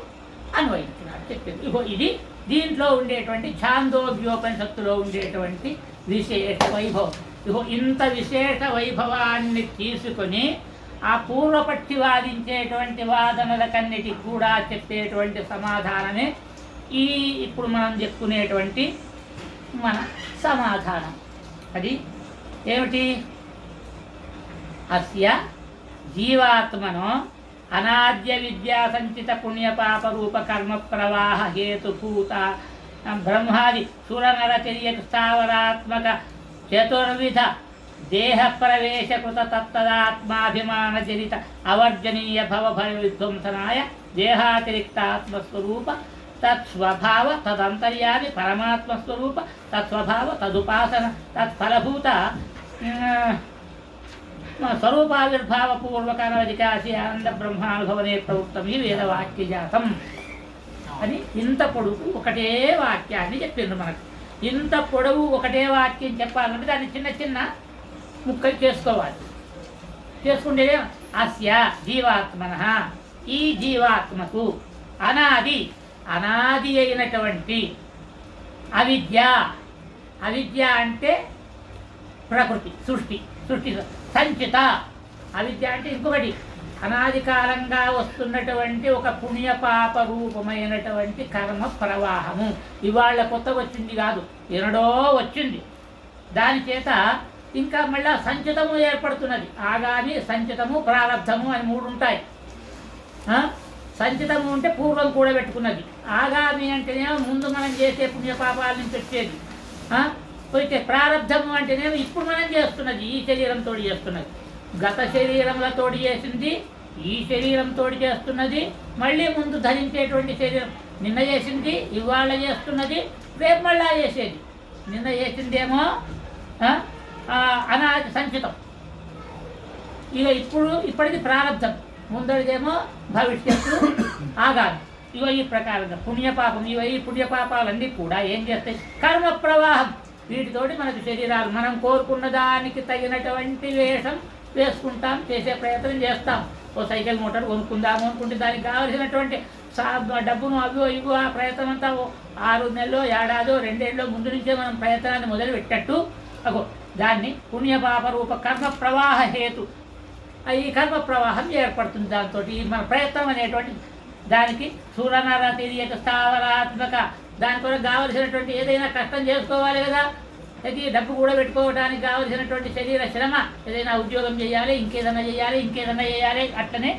అన్వయించినాడు చెప్పింది. ఇగో ఇది దీంట్లో ఉండేటువంటి ఛాందోగ్యోపనిషత్తులో ఉండేటువంటి విశేష వైభవం. ఇగో ఇంత విశేష వైభవాన్ని తీసుకొని ఆ పూర్వపక్షి వాదించేటువంటి వాదనలకన్నిటికి కూడా చెప్పేటువంటి సమాధానమే ఈ ఇప్పుడు మనం చెప్పుకునేటువంటి మన సమాధానం. అది ఏమిటి? అస్య జీవాత్మనో అనాద్య విద్యా సంచిత పుణ్యపాప రూప కర్మ ప్రవాహ హేతుభూత బ్రహ్మాది సురనరచర్య స్థావరాత్మక చతుర్విధ దేహ ప్రవేశకృత తత్తదాత్మాభిమాన జనిత అవర్జనీయ భవభయ విధ్వంసనాయ దేహాతిరిక్తాత్మస్వరూప తత్స్వభావ తదంతర్యామి పరమాత్మస్వరూప తత్స్వభావ తదుపాసన తత్ఫలభూత స్వరూపావిర్భావపూర్వకనవధికాసి ఆనంద బ్రహ్మానుభవనే ప్రవృత్తం ఈ వేదవాక్యజాతం అని ఇంత పొడుగు ఒకటే వాక్యాన్ని చెప్పిండ్రు మనకు. ఇంత పొడవు ఒకటే వాక్యం చెప్పాలంటే దాన్ని చిన్న చిన్న ముక్కలు చేసుకోవాలి. చేసుకుంటే అస్య జీవాత్మన, ఈ జీవాత్మకు అనాది అయినటువంటి అవిద్య. అవిద్య అంటే ప్రకృతి, సృష్టి సంచిత. అవిద్య అంటే ఇంకొకటి అనాది కాలంగా వస్తున్నటువంటి ఒక పుణ్యపాప రూపమైనటువంటి కర్మ ప్రవాహము. ఇవాళ కొత్త వచ్చింది కాదు, ఎనడో వచ్చింది. దాని చేత ఇంకా మళ్ళా సంచితము ఏర్పడుతున్నది. ఆగామి, సంచితము, ప్రారంధము అని మూడు ఉంటాయి. సంచితము అంటే పూర్వం కూడా పెట్టుకున్నది. ఆగామి అంటేనేమో ముందు మనం చేసే పుణ్యపాపాల నుంచి వచ్చేది. పోతే ప్రారంధము అంటేనేమో ఇప్పుడు మనం చేస్తున్నది, ఈ శరీరంతో చేస్తున్నది. గత శరీరములతో చేసింది, ఈ శరీరంతో చేస్తున్నది. మళ్ళీ ముందు ధరించేటువంటి శరీరం నిన్న చేసింది, ఇవాళ చేస్తున్నది, రేపు మళ్ళా చేసేది. నిన్న చేసిందేమో అనాది సంచితం, ఇక ఇప్పటిది ప్రారంధం, ముందడిదేమో భవిష్యత్తు, ఆగామి. ఇవ ఈ ప్రకారంగా పుణ్యపాపం, ఈ పుణ్యపాపాలన్నీ కూడా ఏం చేస్తాయి? కర్మ ప్రవాహం. వీటితోటి మనకు శరీరాలు మనం కోరుకున్న దానికి తగినటువంటి వేషం వేసుకుంటాం, చేసే ప్రయత్నం చేస్తాం. ఓ సైకిల్ మోటార్ కొనుక్కుందాము అనుకుంటే దానికి కావలసినటువంటి డబ్బును అవి ఇవి ఆ ప్రయత్నం అంతా 6 నెలలో, ఏడాదో, 2 ఏళ్ళలో ముందు నుంచే మనం ప్రయత్నాన్ని మొదలు పెట్టట్టు అగో దాన్ని పుణ్యపాప రూప కర్మ ప్రవాహ హేతు. ఈ కర్మ ప్రవాహం ఏర్పడుతుంది. దాంతో మన ప్రయత్నం అనేటువంటి దానికి సూరనర తిరియక స్థావరాత్మక, దాని కొరకు కావలసినటువంటి ఏదైనా కష్టం చేసుకోవాలి కదా. అది డబ్బు కూడా పెట్టుకోవడానికి కావలసినటువంటి శరీర శ్రమ, ఏదైనా ఉద్యోగం చేయాలి, ఇంకేదైనా చేయాలి. అట్లనే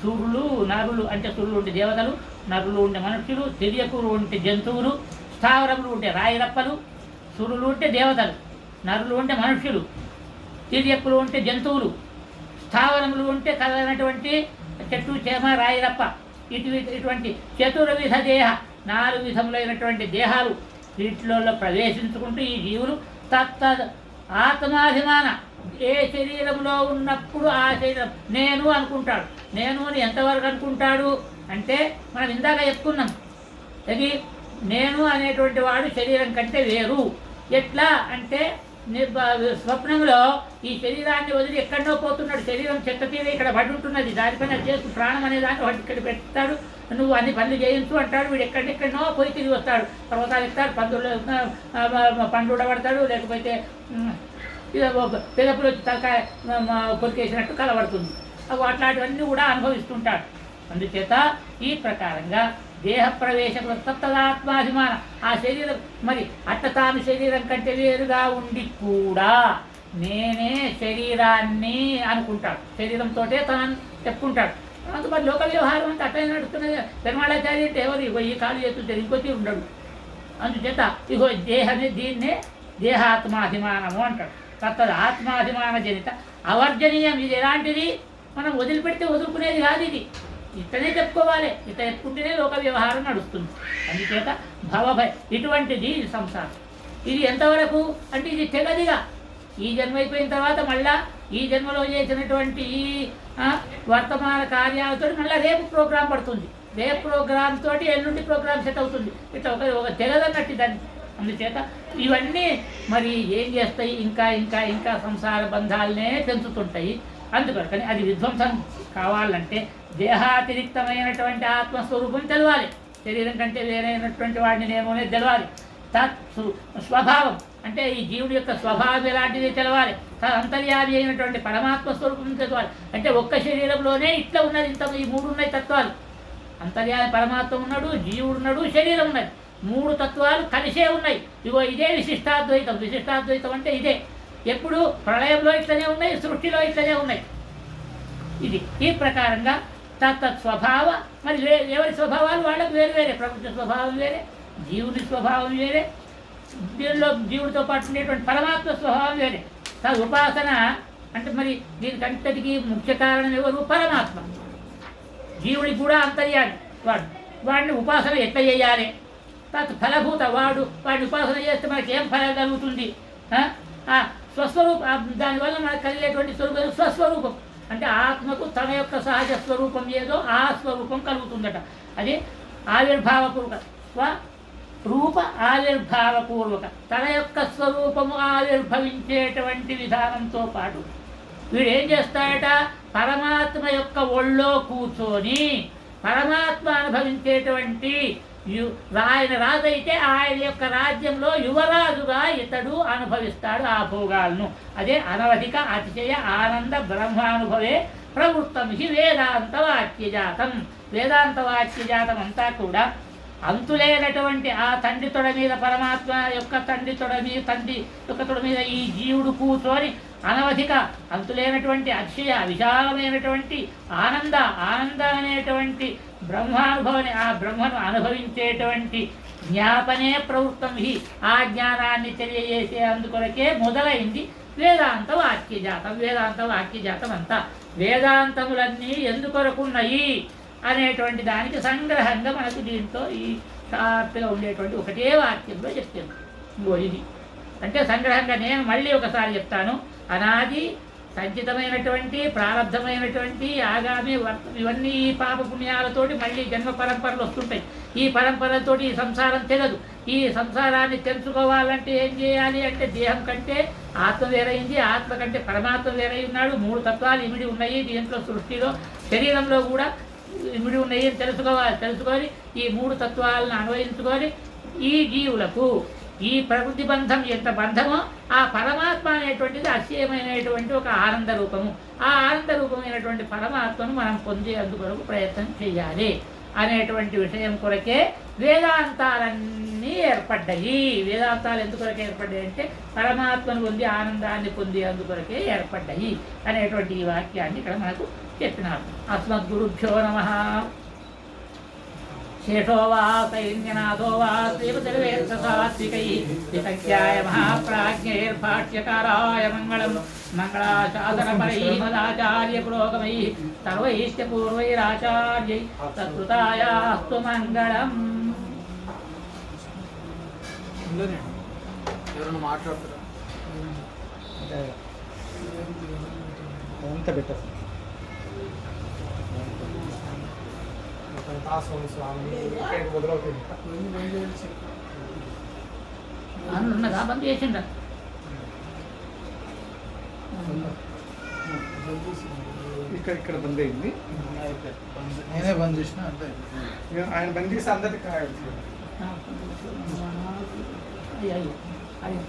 సూర్యులు నరులు అంటే సూర్యులు ఉంటే దేవతలు, నరులు ఉంటే మనుష్యులు, తిరియకులు ఉంటే జంతువులు, స్థావరములు ఉంటే రాయిరప్పలు. సూర్యులు ఉంటే దేవతలు, నరులు ఉంటే మనుష్యులు, తిరియకులు ఉంటే జంతువులు, స్థావరములు ఉంటే కదలనటువంటి చెట్టు, చేమ, రాయిరప్ప. ఇటువంటి చతుర్విధ దేహ, 4 విధములైనటువంటి దేహాలు వీటిలో ప్రవేశించుకుంటూ ఈ జీవులు తత్త ఆత్మాభిమాన, ఏ శరీరంలో ఉన్నప్పుడు ఆ శరీరం నేను అనుకుంటాడు. నేను అని ఎంతవరకు అనుకుంటాడు అంటే మనం ఇందాక చెప్పుకున్నాం. అది నేను అనేటువంటి వాడు శరీరం కంటే వేరు. ఎట్లా అంటే స్వప్నంలో ఈ శరీరాన్ని వదిలి ఎక్కడో పోతున్నాడు. శరీరం చెత్త తీర ఇక్కడ పడి ఉంటున్నది, దానిపైన చేస్తూ ప్రాణం అనే దాన్ని వాటి ఇక్కడ పెడతాడు. నువ్వు అన్ని పనులు చేయించు అంటాడు. వీడు ఎక్కడెక్కడనో పోయి తిరిగి వస్తాడు. పర్వతాలు ఎక్కుతాడు, పండ్లు ఉడబడతాడు, లేకపోతే పెదపులు వచ్చి తలకాయ కొరికేసినట్టు కలబడుతుంది. అవి అట్లాంటివన్నీ కూడా అనుభవిస్తుంటాడు. అందుచేత ఈ ప్రకారంగా దేహ ప్రవేశం తత్తదాత్మాభిమానం. ఆ శరీరం మరి అట్ట తాను శరీరం కంటే వేరుగా ఉండి కూడా నేనే శరీరాన్ని అనుకుంటాడు, శరీరంతోటే తనని చెప్పుకుంటాడు. అంత మరి లోక వ్యవహారం అంతా అట్లా నడుస్తున్నది. పెరుమాళాచార్య అంటే ఎవరు ఇగో ఈ కాలు చేస్తుంటే ఇంకొచ్చి ఉండడు. అందుచేత ఇగో దేహమే దీన్నే దేహాత్మాభిమానము అంటాడు. తత్తది ఆత్మాభిమాన జనిత అవర్జనీయం. ఇది ఎలాంటిది? మనం వదిలిపెడితే వదులుకునేది కాదు. ఇది ఇతనే చెప్పుకోవాలి, ఇత చెప్పుకుంటేనే లోక వ్యవహారం నడుస్తుంది. అందుచేత భవభయ ఇటువంటిది సంసారం. ఇది ఎంతవరకు అంటే ఇది తెగదిగా ఈ జన్మ అయిపోయిన తర్వాత మళ్ళా ఈ జన్మలో చేసినటువంటి వర్తమాన కార్యాలతో మళ్ళీ రేపు ప్రోగ్రాం పడుతుంది. రేపు ప్రోగ్రామ్ తోటి ఎల్లుండి ప్రోగ్రామ్ సెట్ అవుతుంది. ఇట్లా ఒక తెగదన్నట్టు దాన్ని. అందుచేత ఇవన్నీ మరి ఏం చేస్తాయి? ఇంకా ఇంకా ఇంకా సంసార బంధాలనే పెంచుతుంటాయి. అందుకని అది విధ్వంసం కావాలంటే దేహాతిరిక్తమైనటువంటి ఆత్మస్వరూపం తెలవాలి. శరీరం కంటే వేరైనటువంటి వాడిని నేమోనే తెలవాలి. తత్ స్వభావం అంటే ఈ జీవుడి యొక్క స్వభావం ఎలాంటిది తెలవాలి. అంతర్యామి అయినటువంటి పరమాత్మ స్వరూపం తెలవాలి. అంటే ఒక్క శరీరంలోనే ఇట్లా ఉన్నది, ఇంత ఈ మూడు ఉన్నాయి తత్వాలు. అంతర్యామి పరమాత్మ ఉన్నాడు, జీవుడు ఉన్నాడు, శరీరం ఉన్నది. మూడు తత్వాలు కలిసే ఉన్నాయి. ఇగో ఇదే విశిష్టాద్వైతం. విశిష్టాద్వైతం అంటే ఇదే. ఎప్పుడు ప్రళయంలో ఇట్లనే ఉన్నాయి, సృష్టిలో ఇట్లనే ఉన్నాయి. ఇది ఈ ప్రకారంగా తత్ స్వభావ. మరి ఎవరి స్వభావాలు వాళ్ళకు వేరు వేరే. ప్రకృతి స్వభావం వేరే, జీవుని స్వభావం వేరే, దీనిలో జీవుడితో పాటు ఉండేటువంటి పరమాత్మ స్వభావం వేరే. ఉపాసన అంటే మరి దీనికంతటికి ముఖ్య కారణం ఎవరు? పరమాత్మ. జీవుడికి కూడా అంతర్యామి వాడిని ఉపాసన ఎట్లా చేయాలి? ఫలభూత వాడిని ఉపాసన చేస్తే మనకి ఏం ఫలం కలుగుతుంది? స్వస్వరూపం. దానివల్ల మనకు కలిగేటువంటి స్వరూపం స్వస్వరూపం. అంటే ఆత్మకు తన యొక్క సహజ స్వరూపం ఏదో ఆ స్వరూపం కలుగుతుందట. అది ఆవిర్భావపూర్వక స్వరూప ఆవిర్భావపూర్వక తన యొక్క స్వరూపము ఆవిర్భవించేటువంటి విధానంతో పాటు వీడు ఏం చేస్తాడట? పరమాత్మ యొక్క ఒళ్ళో కూర్చొని పరమాత్మ అనుభవించేటువంటి ఆయన రాజైతే ఆయన యొక్క రాజ్యంలో యువరాజుగా ఇతడు అనుభవిస్తాడు ఆ భోగాలను. అదే అనవధిక అతిశయ ఆనంద బ్రహ్మానుభవే ప్రవృత్తం హి వేదాంత వాక్యజాతం. వేదాంత వాక్యజాతం అంతా కూడా అంతులేనటువంటి ఆ తండ్రి తొడ మీద, పరమాత్మ యొక్క తండ్రి యొక్క తొడ మీద ఈ జీవుడు కూర్చొని అనవధిక అంతులేనటువంటి అక్షయ విశాలమైనటువంటి ఆనంద అనేటువంటి బ్రహ్మానుభవని, ఆ బ్రహ్మను అనుభవించేటువంటి జ్ఞాపనే ప్రవృత్తం హి. ఆ జ్ఞానాన్ని తెలియజేసే అందుకొరకే మొదలైంది వేదాంత వాక్యజాతం. వేదాంత వాక్యజాతం అంతా వేదాంతములన్నీ ఎందుకొరకున్నాయి అనేటువంటి దానికి సంగ్రహంగా మనకు దీంతో ఈ షార్ట్గా ఉండేటువంటి ఒకటే వాక్యంలో చెప్తాను. ఇది అంటే సంగ్రహంగా నేను మళ్ళీ ఒకసారి చెప్తాను. అనాది సంచితమైనటువంటి ప్రారంధమైనటువంటి ఆగామి ఇవన్నీ ఈ పాప పుణ్యాలతోటి మళ్ళీ జన్మ పరంపరలు వస్తుంటాయి. ఈ పరంపరలతోటి ఈ సంసారం తెగదు. ఈ సంసారాన్ని తెలుసుకోవాలంటే ఏం చేయాలి అంటే దేహం కంటే ఆత్మ వేరైంది, ఆత్మ కంటే పరమాత్మ వేరై ఉన్నాడు. మూడు తత్వాలు ఇమిడి ఉన్నాయి దీంట్లో, సృష్టిలో, శరీరంలో కూడా ఇమిడి ఉన్నాయి అని తెలుసుకొని ఈ మూడు తత్వాలను అన్వయించుకొని ఈ జీవులకు ఈ ప్రకృతి బంధం ఎంత బంధమో ఆ పరమాత్మ అనేటువంటిది అక్షయమైనటువంటి ఒక ఆనంద రూపము. ఆ ఆనంద రూపమైనటువంటి పరమాత్మను మనం పొందేందుకు ప్రయత్నం చేయాలి అనేటువంటి విషయం కొరకే వేదాంతాలన్నీ ఏర్పడ్డాయి. వేదాంతాలు ఎందుకొరకే ఏర్పడ్డాయి అంటే పరమాత్మను పొంది ఆనందాన్ని పొందేందుకొరకే ఏర్పడ్డాయి అనేటువంటి ఈ వాక్యాన్ని ఇక్కడ మనకు చెప్పినారు. అస్మద్గురుభ్యో నమః. శేషో వా సైన్యనాథో వా శ్రీపతిర్వేత్సాత్వికై వితజ్ఞాయ మహాప్రాజ్ఞైర్భాష్యకారాయ మంగళం. మంగళాశాసనపరై మదాచార్య పురోగమై సర్వైశ్చ పూర్వైరాచార్యై తత్కృతాయాస్తు మంగళం. ఎవరైనా మాట్లాడుతారా? స్వామి ఉన్నదా బంద్ చేసిండ? ఇక్కడ బంద్ అయింది. నేనే బంద్ చేసిన అంటే ఆయన బంద్ చేసి అందరికి అయ్యో